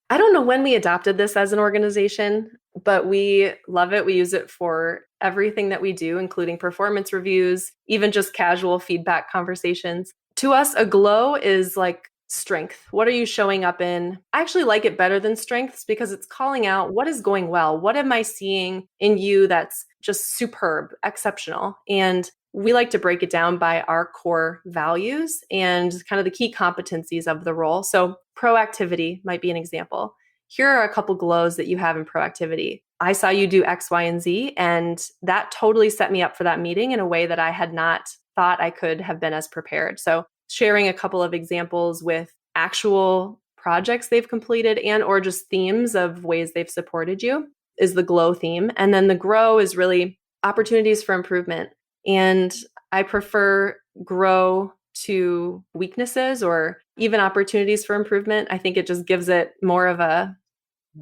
I don't know when we adopted this as an organization, but we love it. We use it for everything that we do, including performance reviews, even just casual feedback conversations. To us, a glow is like strength. What are you showing up in? I actually like it better than strengths because it's calling out what is going well. What am I seeing in you that's just superb, exceptional? And we like to break it down by our core values and kind of the key competencies of the role. So proactivity might be an example. Here are a couple glows that you have in proactivity. I saw you do X, Y, and Z, and that totally set me up for that meeting in a way that I had not thought I could have been as prepared. So sharing a couple of examples with actual projects they've completed and or just themes of ways they've supported you is the glow theme. And then the grow is really opportunities for improvement. And I prefer grow to weaknesses or even opportunities for improvement. I think it just gives it more of a...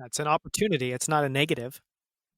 It's an opportunity. It's not a negative.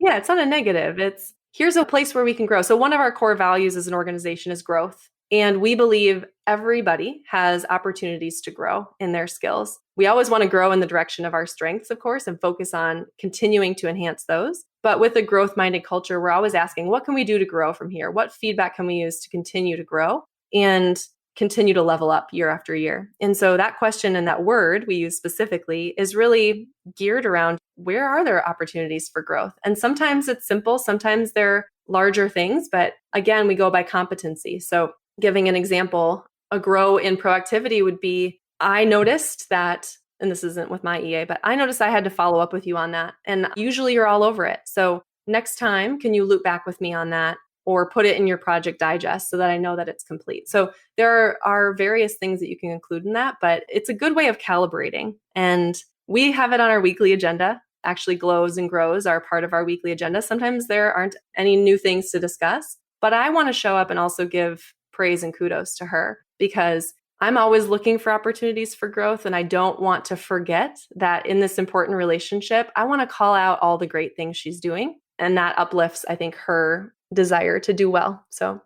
Yeah, it's not a negative. It's here's a place where we can grow. So one of our core values as an organization is growth. And we believe everybody has opportunities to grow in their skills. We always want to grow in the direction of our strengths, of course, and focus on continuing to enhance those. But with a growth minded culture, we're always asking, what can we do to grow from here? What feedback can we use to continue to grow and continue to level up year after year? And so that question and that word we use specifically is really geared around where are there opportunities for growth? And sometimes it's simple, sometimes they're larger things, but again, we go by competency. So giving an example, a grow in proactivity would be, I noticed that, and this isn't with my EA, but I noticed I had to follow up with you on that. And usually you're all over it. So next time, can you loop back with me on that or put it in your project digest so that I know that it's complete? So there are various things that you can include in that, but it's a good way of calibrating. And we have it on our weekly agenda. Actually, glows and grows are part of our weekly agenda. Sometimes there aren't any new things to discuss, but I want to show up and also give praise and kudos to her because I'm always looking for opportunities for growth. And I don't want to forget that in this important relationship, I want to call out all the great things she's doing. And that uplifts, I think, her desire to do well. So,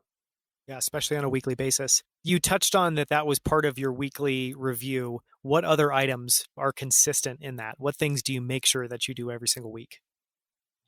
yeah, especially on a weekly basis. You touched on that was part of your weekly review. What other items are consistent in that? What things do you make sure that you do every single week?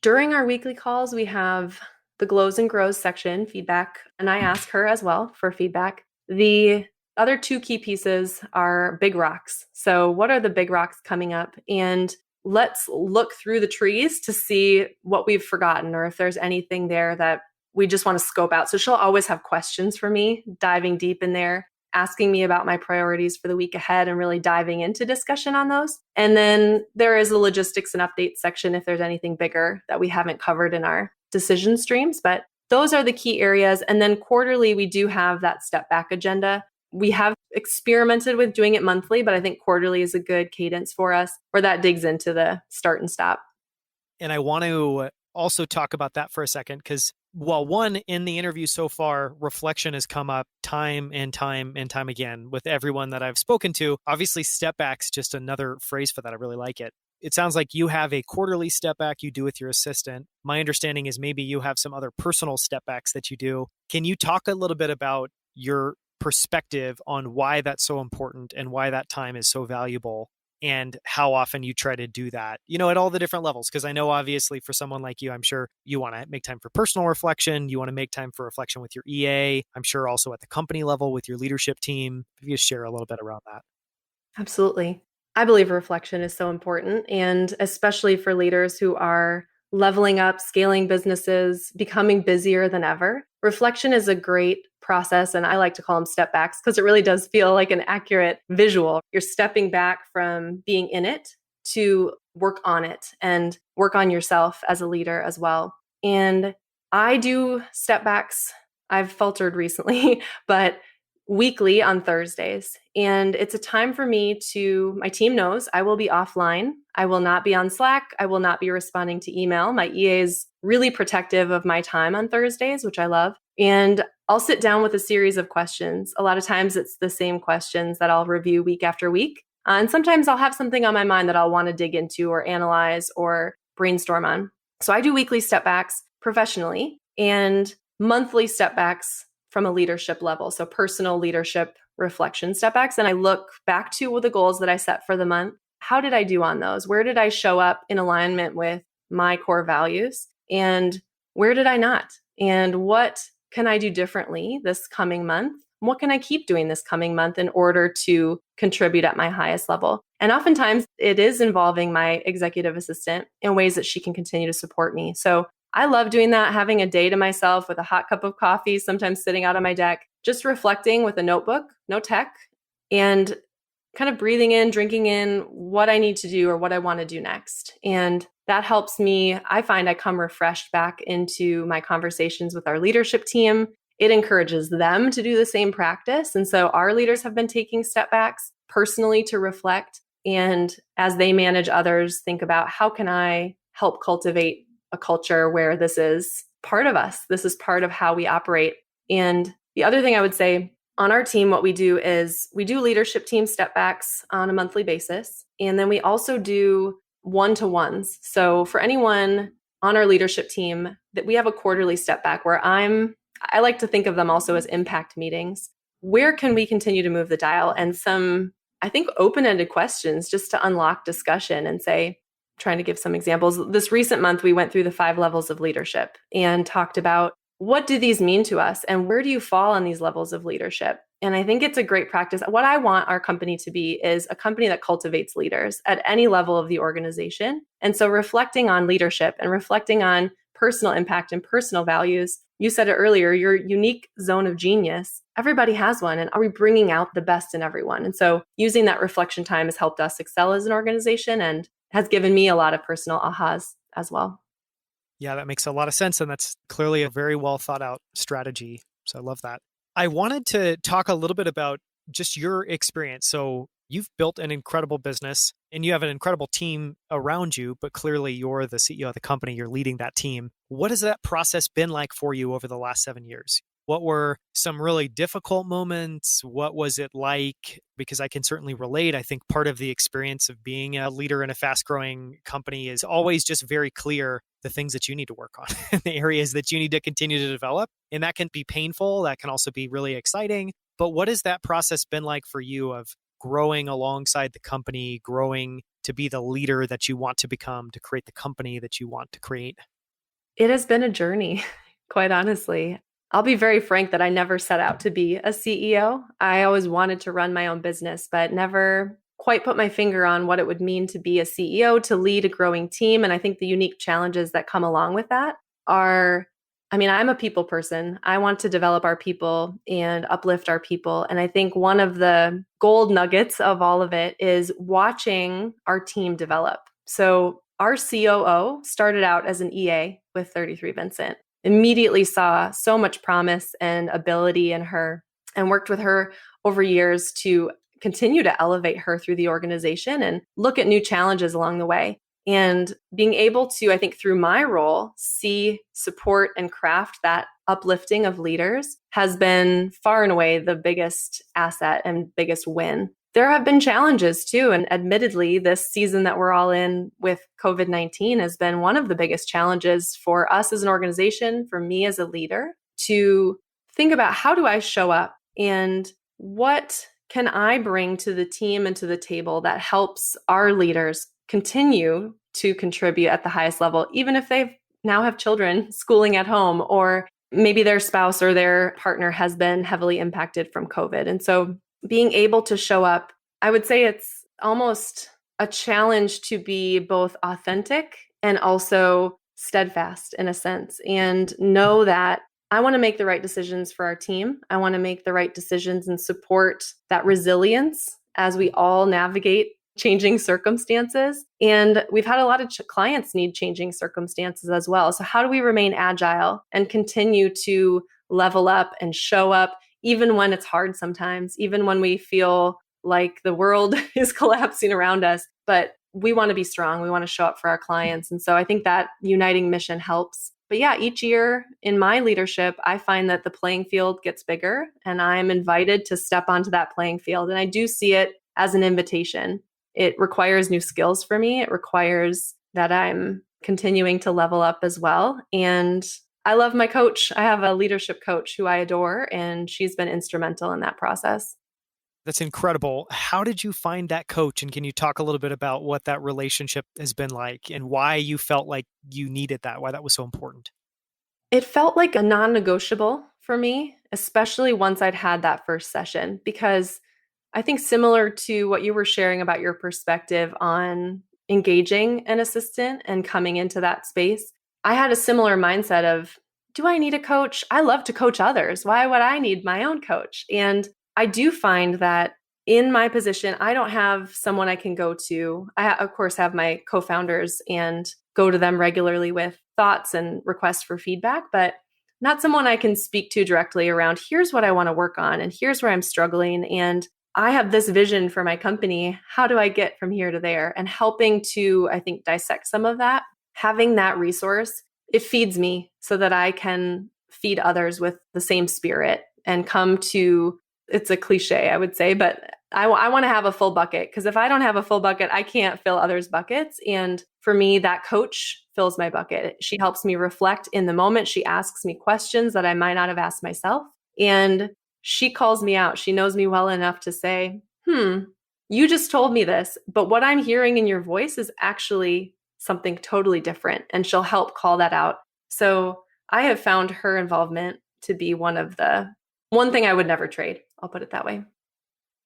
During our weekly calls, we have the glows and grows section, feedback, and I ask her as well for feedback. The other two key pieces are big rocks. So what are the big rocks coming up? And let's look through the trees to see what we've forgotten or if there's anything there that we just want to scope out. So she'll always have questions for me, diving deep in there, asking me about my priorities for the week ahead and really diving into discussion on those. And then there is a logistics and updates section if there's anything bigger that we haven't covered in our decision streams. But those are the key areas. And then quarterly, we do have that step back agenda. We have experimented with doing it monthly, but I think quarterly is a good cadence for us where that digs into the start and stop. And I want to also talk about that for a second, because while one, in the interview so far, reflection has come up time and time and time again with everyone that I've spoken to. Obviously, step back's just another phrase for that. I really like it. It sounds like you have a quarterly step back you do with your assistant. My understanding is maybe you have some other personal step backs that you do. Can you talk a little bit about your perspective on why that's so important and why that time is so valuable and how often you try to do that, at all the different levels? Because I know obviously for someone like you, I'm sure you want to make time for personal reflection. You want to make time for reflection with your EA. I'm sure also at the company level with your leadership team. If you just share a little bit around that. Absolutely. I believe reflection is so important, and especially for leaders who are leveling up, scaling businesses, becoming busier than ever. Reflection is a great process, and I like to call them step backs because it really does feel like an accurate visual. You're stepping back from being in it to work on it and work on yourself as a leader as well. And I do step backs. I've faltered recently, but weekly on Thursdays. And it's a time for me my team knows I will be offline. I will not be on Slack. I will not be responding to email. My EA is really protective of my time on Thursdays, which I love. And I'll sit down with a series of questions. A lot of times it's the same questions that I'll review week after week. And sometimes I'll have something on my mind that I'll want to dig into or analyze or brainstorm on. So I do weekly step backs professionally and monthly step backs from a leadership level. So personal leadership reflection step backs. And I look back to the goals that I set for the month. How did I do on those? Where did I show up in alignment with my core values? And where did I not? And what can I do differently this coming month? What can I keep doing this coming month in order to contribute at my highest level? And oftentimes it is involving my executive assistant in ways that she can continue to support me. So I love doing that, having a day to myself with a hot cup of coffee, sometimes sitting out on my deck, just reflecting with a notebook, no tech, and kind of breathing in, drinking in what I need to do or what I want to do next. And that helps me. I find I come refreshed back into my conversations with our leadership team. It encourages them to do the same practice. And so our leaders have been taking step backs personally to reflect. And as they manage others, think about how can I help cultivate a culture where this is part of us. This is part of how we operate. And the other thing I would say on our team, what we do is we do leadership team step backs on a monthly basis. And then we also do one-to-ones. So for anyone on our leadership team that we have a quarterly step back where I like to think of them also as impact meetings. Where can we continue to move the dial? And some, I think, open-ended questions just to unlock discussion and say, trying to give some examples. This recent month, we went through the 5 levels of leadership and talked about what do these mean to us and where do you fall on these levels of leadership? And I think it's a great practice. What I want our company to be is a company that cultivates leaders at any level of the organization. And so reflecting on leadership and reflecting on personal impact and personal values. You said it earlier, your unique zone of genius. Everybody has one. And are we bringing out the best in everyone? And so using that reflection time has helped us excel as an organization and has given me a lot of personal ahas as well. Yeah, that makes a lot of sense. And that's clearly a very well thought out strategy. So I love that. I wanted to talk a little bit about just your experience. So you've built an incredible business and you have an incredible team around you, but clearly you're the CEO of the company, you're leading that team. What has that process been like for you over the last 7 years? What were some really difficult moments? What was it like? Because I can certainly relate. I think part of the experience of being a leader in a fast-growing company is always just very clear the things that you need to work on, the areas that you need to continue to develop. And that can be painful. That can also be really exciting. But what has that process been like for you of growing alongside the company, growing to be the leader that you want to become, to create the company that you want to create? It has been a journey, quite honestly. I'll be very frank that I never set out to be a CEO. I always wanted to run my own business, but never quite put my finger on what it would mean to be a CEO, to lead a growing team. And I think the unique challenges that come along with that are, I'm a people person. I want to develop our people and uplift our people. And I think one of the gold nuggets of all of it is watching our team develop. So our COO started out as an EA with 33Vincent. Immediately saw so much promise and ability in her and worked with her over years to continue to elevate her through the organization and look at new challenges along the way. And being able to, I think through my role, see, support, and craft that uplifting of leaders has been far and away the biggest asset and biggest win. There have been challenges too. And admittedly, this season that we're all in with COVID-19 has been one of the biggest challenges for us as an organization, for me as a leader, to think about how do I show up and what can I bring to the team and to the table that helps our leaders continue to contribute at the highest level, even if they now have children schooling at home, or maybe their spouse or their partner has been heavily impacted from COVID. And so being able to show up, I would say it's almost a challenge to be both authentic and also steadfast in a sense, and know that I want to make the right decisions for our team. I want to make the right decisions and support that resilience as we all navigate changing circumstances. And we've had a lot of clients need changing circumstances as well. So how do we remain agile and continue to level up and show up even when it's hard sometimes, even when we feel like the world is collapsing around us, but we want to be strong. We want to show up for our clients. And so I think that uniting mission helps. But yeah, each year in my leadership, I find that the playing field gets bigger and I'm invited to step onto that playing field. And I do see it as an invitation. It requires new skills for me. It requires that I'm continuing to level up as well. And I love my coach. I have a leadership coach who I adore, and she's been instrumental in that process. That's incredible. How did you find that coach? And can you talk a little bit about what that relationship has been like and why you felt like you needed that, why that was so important? It felt like a non-negotiable for me, especially once I'd had that first session, because I think similar to what you were sharing about your perspective on engaging an assistant and coming into that space, I had a similar mindset of, do I need a coach? I love to coach others. Why would I need my own coach? And I do find that in my position, I don't have someone I can go to. I, of course, have my co-founders and go to them regularly with thoughts and requests for feedback, but not someone I can speak to directly around, here's what I want to work on, and here's where I'm struggling. And I have this vision for my company. How do I get from here to there? And helping to, I think, dissect some of that. Having that resource, it feeds me so that I can feed others with the same spirit and come to, it's a cliche, I would say, but I want to have a full bucket, because if I don't have a full bucket, I can't fill others' buckets. And for me, that coach fills my bucket. She helps me reflect in the moment. She asks me questions that I might not have asked myself. And she calls me out. She knows me well enough to say, you just told me this, but what I'm hearing in your voice is actually something totally different. And she'll help call that out. So I have found her involvement to be one thing I would never trade. I'll put it that way.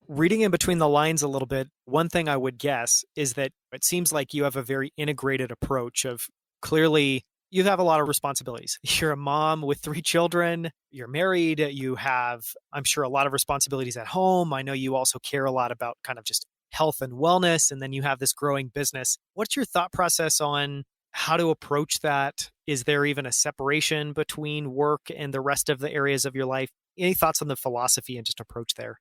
Reading in between the lines a little bit, one thing I would guess is that it seems like you have a very integrated approach of clearly you have a lot of responsibilities. You're a mom with 3 children, you're married, you have, I'm sure, a lot of responsibilities at home. I know you also care a lot about kind of just health and wellness, and then you have this growing business. What's your thought process on how to approach that? Is there even a separation between work and the rest of the areas of your life? Any thoughts on the philosophy and just approach there?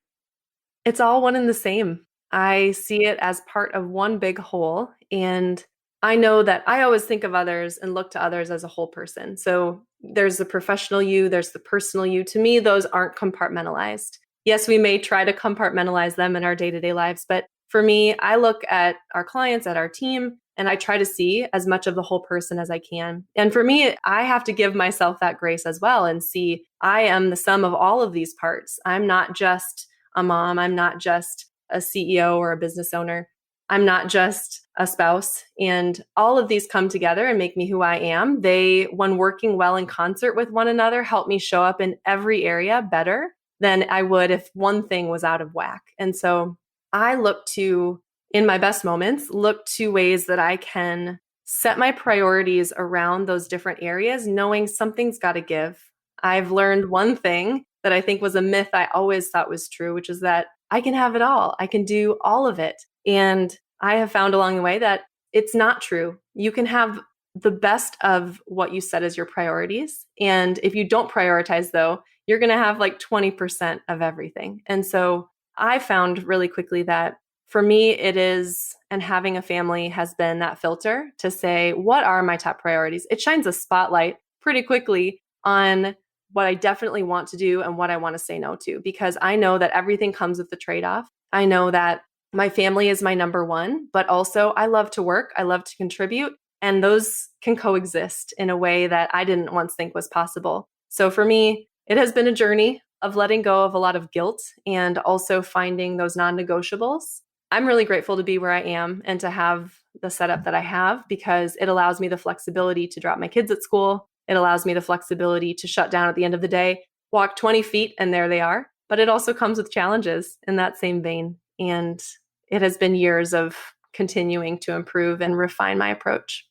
It's all one and the same. I see it as part of one big whole. And I know that I always think of others and look to others as a whole person. So there's the professional you, there's the personal you. To me, those aren't compartmentalized. Yes, we may try to compartmentalize them in our day-to-day lives, but for me, I look at our clients, at our team, and I try to see as much of the whole person as I can. And for me, I have to give myself that grace as well and see I am the sum of all of these parts. I'm not just a mom. I'm not just a CEO or a business owner. I'm not just a spouse. And all of these come together and make me who I am. They, when working well in concert with one another, help me show up in every area better than I would if one thing was out of whack. And so I look to, in my best moments, look to ways that I can set my priorities around those different areas, knowing something's got to give. I've learned one thing that I think was a myth I always thought was true, which is that I can have it all. I can do all of it. And I have found along the way that it's not true. You can have the best of what you set as your priorities. And if you don't prioritize, though, you're going to have like 20% of everything. And so I found really quickly that for me, it is, and having a family has been that filter to say, what are my top priorities? It shines a spotlight pretty quickly on what I definitely want to do and what I want to say no to, because I know that everything comes with the trade-off. I know that my family is my number one, but also I love to work. I love to contribute, and those can coexist in a way that I didn't once think was possible. So for me, it has been a journey of letting go of a lot of guilt and also finding those non-negotiables. I'm really grateful to be where I am and to have the setup that I have, because it allows me the flexibility to drop my kids at school. It allows me the flexibility to shut down at the end of the day, walk 20 feet, and there they are. But it also comes with challenges in that same vein. And it has been years of continuing to improve and refine my approach.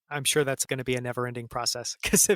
I'm sure that's going to be a never-ending process, because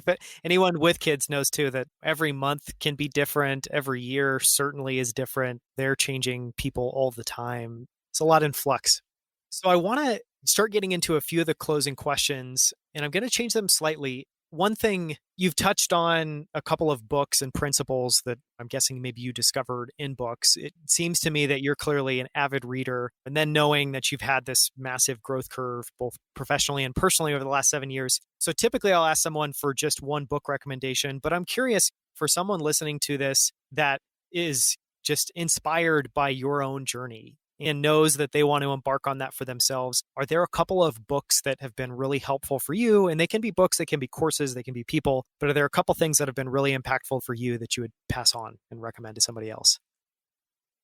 anyone with kids knows too that every month can be different. Every year certainly is different. They're changing people all the time. It's a lot in flux. So I want to start getting into a few of the closing questions, and I'm going to change them slightly. One thing, you've touched on a couple of books and principles that I'm guessing maybe you discovered in books. It seems to me that you're clearly an avid reader, and then knowing that you've had this massive growth curve, both professionally and personally over the last 7 years. So typically I'll ask someone for just one book recommendation, but I'm curious for someone listening to this that is just inspired by your own journey and knows that they want to embark on that for themselves. Are there a couple of books that have been really helpful for you? And they can be books, they can be courses, they can be people, but are there a couple things that have been really impactful for you that you would pass on and recommend to somebody else?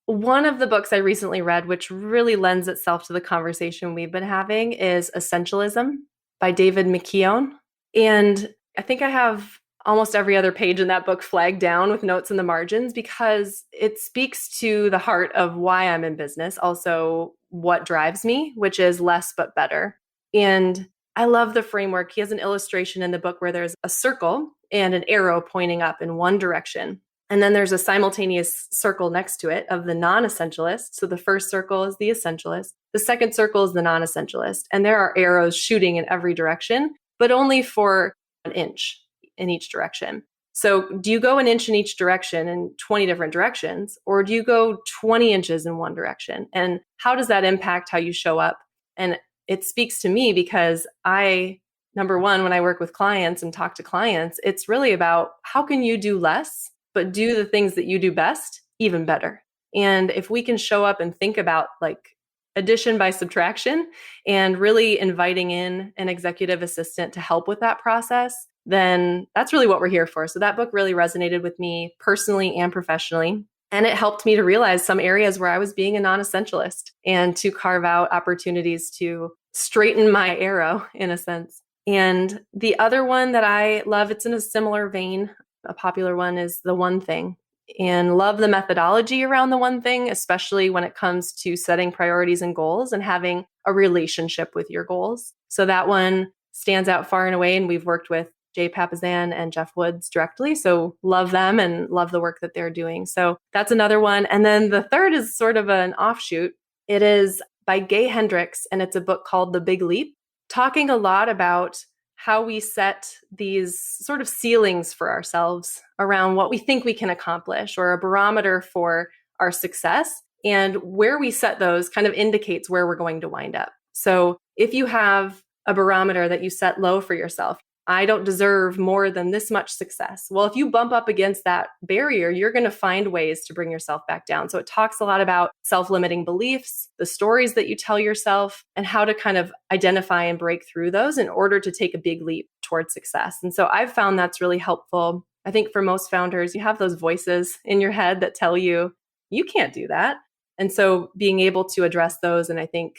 One of the books I recently read, which really lends itself to the conversation we've been having, is Essentialism by David McKeown. And I think I have almost every other page in that book flagged down with notes in the margins, because it speaks to the heart of why I'm in business, also what drives me, which is less but better. And I love the framework. He has an illustration in the book where there's a circle and an arrow pointing up in one direction. And then there's a simultaneous circle next to it of the non-essentialist. So the first circle is the essentialist. The second circle is the non-essentialist. And there are arrows shooting in every direction, but only for an inch in each direction. So do you go an inch in each direction in 20 different directions, or do you go 20 inches in one direction? And how does that impact how you show up? And it speaks to me because number one, when I work with clients and talk to clients, it's really about how can you do less, but do the things that you do best even better. And if we can show up and think about like addition by subtraction and really inviting in an executive assistant to help with that process, then that's really what we're here for. So that book really resonated with me personally and professionally. And it helped me to realize some areas where I was being a non-essentialist and to carve out opportunities to straighten my arrow in a sense. And the other one that I love, it's in a similar vein, a popular one, is The One Thing. And love the methodology around The One Thing, especially when it comes to setting priorities and goals and having a relationship with your goals. So that one stands out far and away. And we've worked with Jay Papasan and Jeff Woods directly. So love them and love the work that they're doing. So that's another one. And then the third is sort of an offshoot. It is by Gay Hendricks, and it's a book called The Big Leap, talking a lot about how we set these sort of ceilings for ourselves around what we think we can accomplish, or a barometer for our success. And where we set those kind of indicates where we're going to wind up. So if you have a barometer that you set low for yourself, I don't deserve more than this much success. Well, if you bump up against that barrier, you're going to find ways to bring yourself back down. So it talks a lot about self-limiting beliefs, the stories that you tell yourself, and how to kind of identify and break through those in order to take a big leap towards success. And so I've found that's really helpful. I think for most founders, you have those voices in your head that tell you, you can't do that. And so being able to address those and I think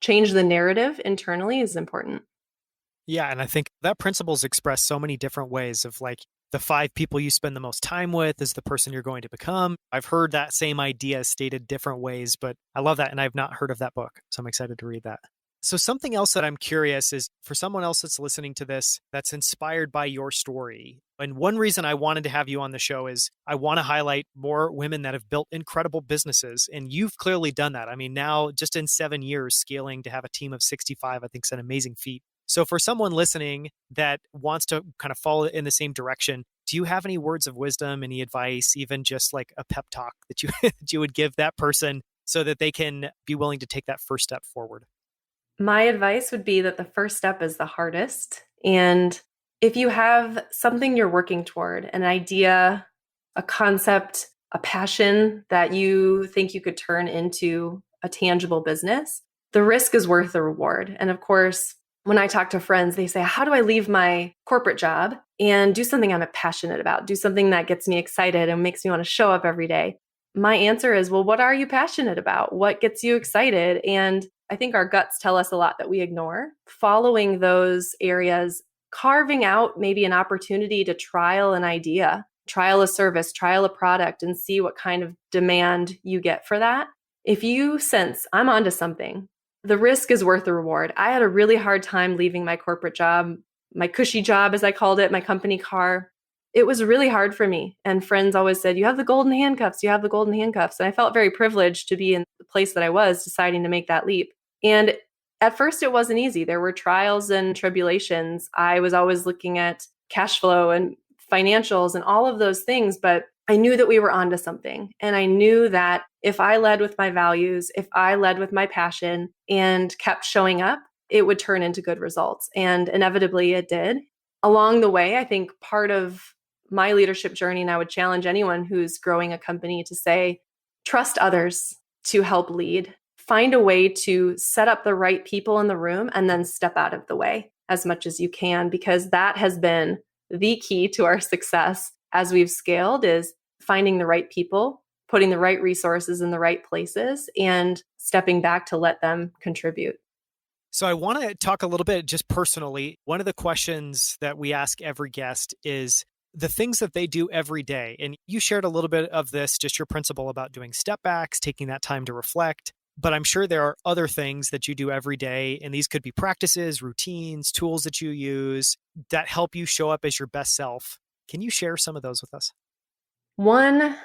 change the narrative internally is important. Yeah, and I think that principle is expressed so many different ways of like the 5 people you spend the most time with is the person you're going to become. I've heard that same idea stated different ways, but I love that. And I've not heard of that book. So I'm excited to read that. So something else that I'm curious is for someone else that's listening to this, that's inspired by your story. And one reason I wanted to have you on the show is I want to highlight more women that have built incredible businesses. And you've clearly done that. I mean, now just in 7 years, scaling to have a team of 65, I think is an amazing feat. So for someone listening that wants to kind of follow in the same direction, do you have any words of wisdom, any advice, even just like a pep talk that you that you would give that person so that they can be willing to take that first step forward? My advice would be that the first step is the hardest. And if you have something you're working toward, an idea, a concept, a passion that you think you could turn into a tangible business, the risk is worth the reward. And of course, when I talk to friends, they say, how do I leave my corporate job and do something I'm passionate about, do something that gets me excited and makes me want to show up every day? My answer is, well, what are you passionate about? What gets you excited? And I think our guts tell us a lot that we ignore. Following those areas, carving out maybe an opportunity to trial an idea, trial a service, trial a product, and see what kind of demand you get for that. If you sense I'm onto something, the risk is worth the reward. I had a really hard time leaving my corporate job, my cushy job, as I called it, my company car. It was really hard for me. And friends always said, you have the golden handcuffs, you have the golden handcuffs. And I felt very privileged to be in the place that I was deciding to make that leap. And at first it wasn't easy. There were trials and tribulations. I was always looking at cash flow and financials and all of those things, but I knew that we were onto something. And I knew that if I led with my values, if I led with my passion and kept showing up, it would turn into good results. And inevitably it did. Along the way, I think part of my leadership journey, and I would challenge anyone who's growing a company to say, trust others to help lead. Find a way to set up the right people in the room and then step out of the way as much as you can, because that has been the key to our success as we've scaled, is finding the right people, putting the right resources in the right places, and stepping back to let them contribute. So I want to talk a little bit just personally. One of the questions that we ask every guest is the things that they do every day. And you shared a little bit of this, just your principle about doing step backs, taking that time to reflect. But I'm sure there are other things that you do every day. And these could be practices, routines, tools that you use that help you show up as your best self. Can you share some of those with us? One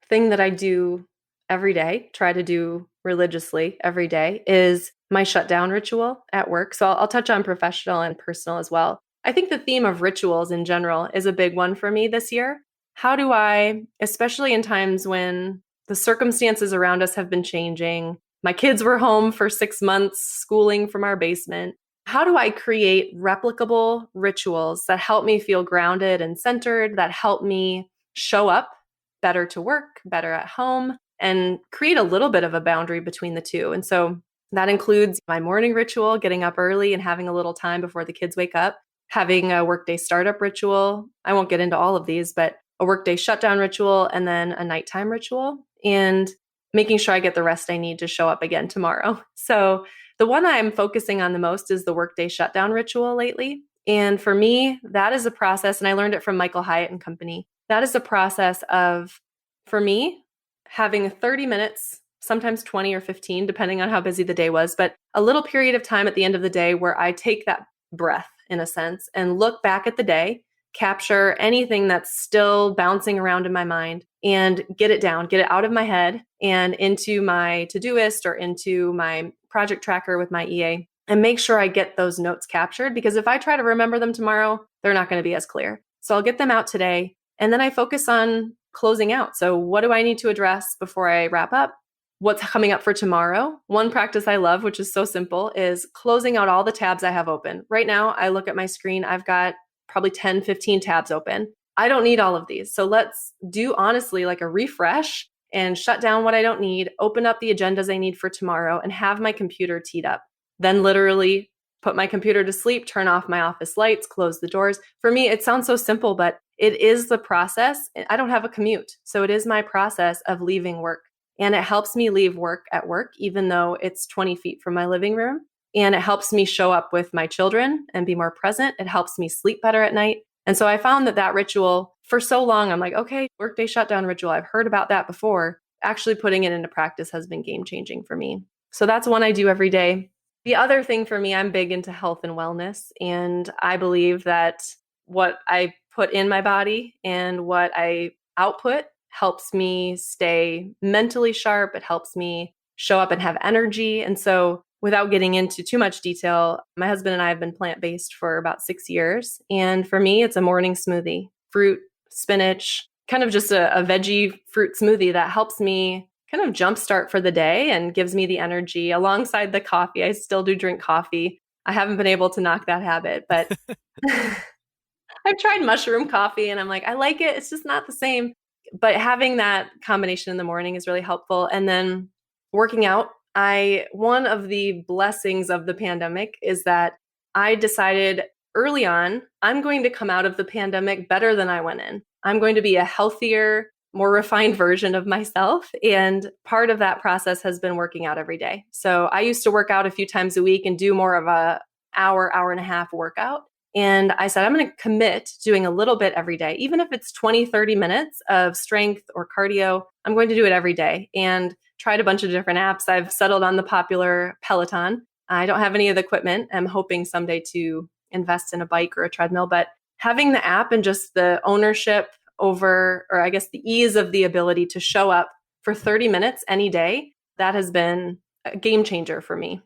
thing that I do every day, try to do religiously every day, is my shutdown ritual at work. So I'll touch on professional and personal as well. I think the theme of rituals in general is a big one for me this year. How do I, especially in times when the circumstances around us have been changing, my kids were home for 6 months schooling from our basement, how do I create replicable rituals that help me feel grounded and centered, that help me show up better to work, better at home, and create a little bit of a boundary between the two? And so That includes my morning ritual, getting up early and having a little time before the kids wake up, having a workday startup ritual. I won't get into all of these, but a workday shutdown ritual and then a nighttime ritual, and making sure I get the rest I need to show up again tomorrow. So the one I'm focusing on the most is the workday shutdown ritual lately. And for me, that is a process, and I learned it from Michael Hyatt and company. That is a process of, for me, having 30 minutes, sometimes 20 or 15, depending on how busy the day was, but a little period of time at the end of the day where I take that breath, in a sense, and look back at the day, capture anything that's still bouncing around in my mind and get it down, get it out of my head and into my Todoist or into my project tracker with my EA, and make sure I get those notes captured, because if I try to remember them tomorrow, they're not going to be as clear. So I'll get them out today, and then I focus on closing out. So what do I need to address before I wrap up? What's coming up for tomorrow? One practice I love, which is so simple, is closing out all the tabs I have open. Right now, I look at my screen, I've got probably 10, 15 tabs open. I don't need all of these. So let's do honestly like a refresh and shut down what I don't need, open up the agendas I need for tomorrow, and have my computer teed up. Then literally put my computer to sleep, turn off my office lights, close the doors. For me, it sounds so simple, but it is the process. I don't have a commute. So it is my process of leaving work. And it helps me leave work at work, even though it's 20 feet from my living room. And it helps me show up with my children and be more present. It helps me sleep better at night. And so I found that ritual, for so long, I'm like, okay, workday shutdown ritual. I've heard about that before. Actually putting it into practice has been game changing for me. So that's one I do every day. The other thing for me, I'm big into health and wellness. And I believe that what I put in my body and what I output helps me stay mentally sharp. It helps me show up and have energy. And so without getting into too much detail, my husband and I have been plant-based for about 6 years. And for me, it's a morning smoothie, fruit, spinach, kind of just a veggie fruit smoothie that helps me kind of jumpstart for the day and gives me the energy alongside the coffee. I still do drink coffee. I haven't been able to knock that habit, but I've tried mushroom coffee and I'm like, I like it. It's just not the same. But having that combination in the morning is really helpful. And then working out, one of the blessings of the pandemic is that I decided early on, I'm going to come out of the pandemic better than I went in. I'm going to be a healthier, more refined version of myself. And part of that process has been working out every day. So I used to work out a few times a week and do more of a hour and a half workout. And I said, I'm going to commit to doing a little bit every day. Even if it's 20, 30 minutes of strength or cardio, I'm going to do it every day. And tried a bunch of different apps. I've settled on the popular Peloton. I don't have any of the equipment. I'm hoping someday to invest in a bike or a treadmill, but having the app and just the ownership over, or I guess the ease of the ability to show up for 30 minutes any day, that has been a game changer for me.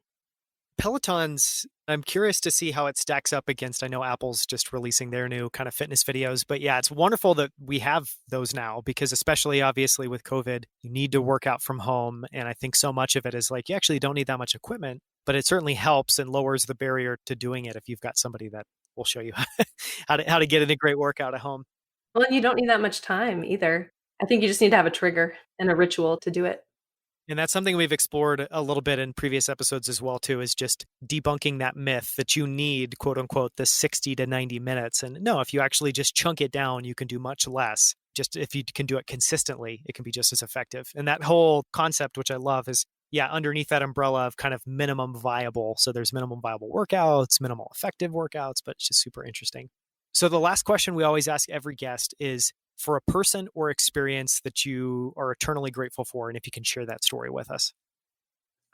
Peloton's, I'm curious to see how it stacks up against, I know Apple's just releasing their new kind of fitness videos, but yeah, it's wonderful that we have those now, because especially obviously with COVID, you need to work out from home. And I think so much of it is like, you actually don't need that much equipment, but it certainly helps and lowers the barrier to doing it if you've got somebody that will show you how to get in a great workout at home. Well, you don't need that much time either. I think you just need to have a trigger and a ritual to do it. And that's something we've explored a little bit in previous episodes as well, too, is just debunking that myth that you need, quote unquote, the 60 to 90 minutes. And no, if you actually just chunk it down, you can do much less. Just if you can do it consistently, it can be just as effective. And that whole concept, which I love, is, yeah, underneath that umbrella of kind of minimum viable. So there's minimum viable workouts, minimal effective workouts, but it's just super interesting. So the last question we always ask every guest is, for a person or experience that you are eternally grateful for, and if you can share that story with us.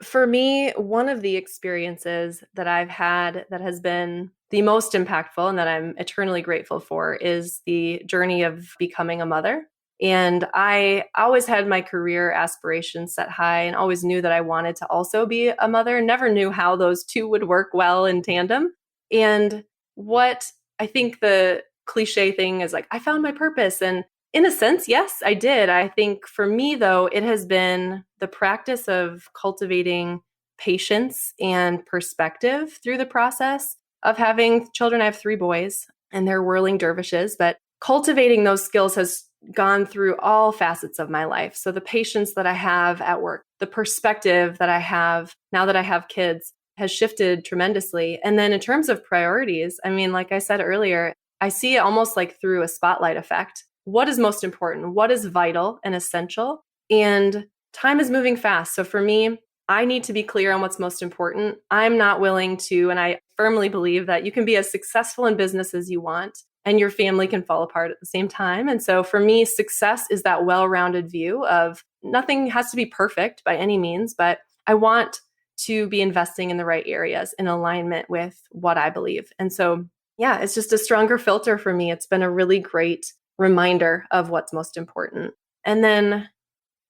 For me, one of the experiences that I've had that has been the most impactful and that I'm eternally grateful for is the journey of becoming a mother. And I always had my career aspirations set high and always knew that I wanted to also be a mother. Never knew how those two would work well in tandem. And what I think the cliche thing is like, I found my purpose. And in a sense, yes, I did. I think for me, though, it has been the practice of cultivating patience and perspective through the process of having children. I have 3 boys and they're whirling dervishes, but cultivating those skills has gone through all facets of my life. So the patience that I have at work, the perspective that I have now that I have kids has shifted tremendously. And then in terms of priorities, I mean, like I said earlier, I see it almost like through a spotlight effect. What is most important? What is vital and essential? And time is moving fast. So for me, I need to be clear on what's most important. I'm not willing to, and I firmly believe that you can be as successful in business as you want, and your family can fall apart at the same time. And so for me, success is that well-rounded view of nothing has to be perfect by any means, but I want to be investing in the right areas in alignment with what I believe. And so, yeah, it's just a stronger filter for me. It's been a really great reminder of what's most important. And then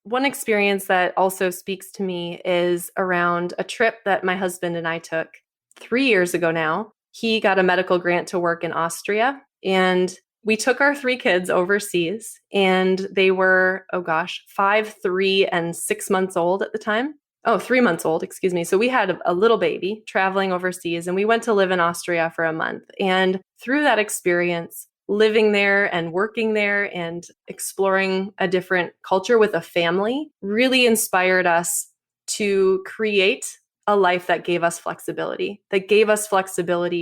one experience that also speaks to me is around a trip that my husband and I took 3 years ago now. He got a medical grant to work in Austria, and we took our 3 kids overseas, and they were, 5, 3, and 6 months old at the time. 3 months old, excuse me. So we had a little baby traveling overseas, and we went to live in Austria for a month. And through that experience, living there and working there and exploring a different culture with a family really inspired us to create a life that gave us flexibility,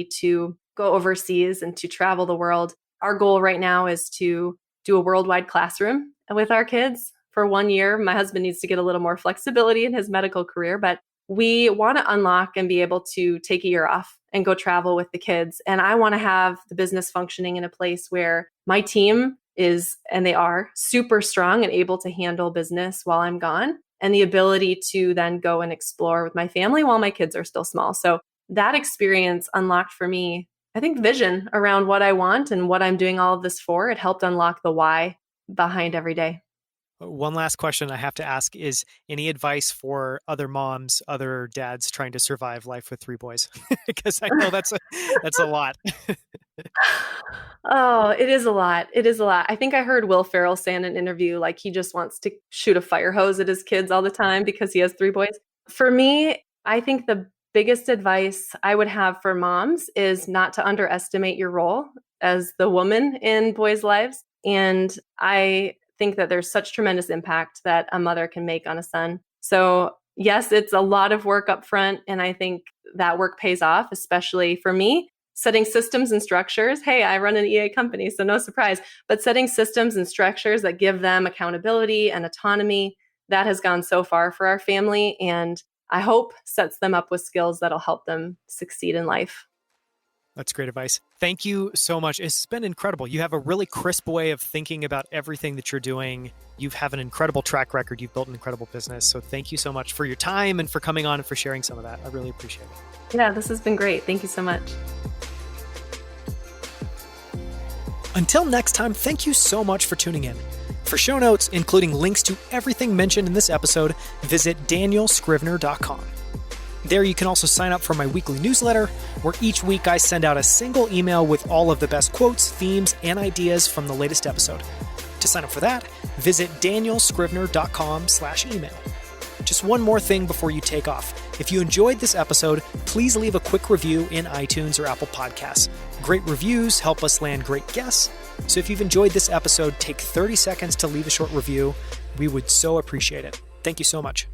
to go overseas and to travel the world. Our goal right now is to do a worldwide classroom with our kids for 1 year. My husband needs to get a little more flexibility in his medical career, but we want to unlock and be able to take a year off and go travel with the kids. And I want to have the business functioning in a place where my team is, and they are, super strong and able to handle business while I'm gone, and the ability to then go and explore with my family while my kids are still small. So that experience unlocked for me, I think, vision around what I want and what I'm doing all of this for. It helped unlock the why behind every day. One last question I have to ask is any advice for other moms, other dads trying to survive life with 3 boys? Because I know that's a lot. Oh, it is a lot. It is a lot. I think I heard Will Ferrell say in an interview, like he just wants to shoot a fire hose at his kids all the time because he has 3 boys. For me, I think the biggest advice I would have for moms is not to underestimate your role as the woman in boys' lives. And I think that there's such tremendous impact that a mother can make on a son. So yes, it's a lot of work up front. And I think that work pays off, especially for me, setting systems and structures. Hey, I run an EA company, so no surprise, but setting systems and structures that give them accountability and autonomy, that has gone so far for our family. And I hope sets them up with skills that'll help them succeed in life. That's great advice. Thank you so much. It's been incredible. You have a really crisp way of thinking about everything that you're doing. You have an incredible track record. You've built an incredible business. So thank you so much for your time and for coming on and for sharing some of that. I really appreciate it. Yeah, this has been great. Thank you so much. Until next time, thank you so much for tuning in. For show notes, including links to everything mentioned in this episode, visit danielscrivner.com. There you can also sign up for my weekly newsletter, where each week I send out a single email with all of the best quotes, themes, and ideas from the latest episode. To sign up for that, visit danielscrivner.com/email. Just one more thing before you take off. If you enjoyed this episode, please leave a quick review in iTunes or Apple Podcasts. Great reviews help us land great guests. So if you've enjoyed this episode, take 30 seconds to leave a short review. We would so appreciate it. Thank you so much.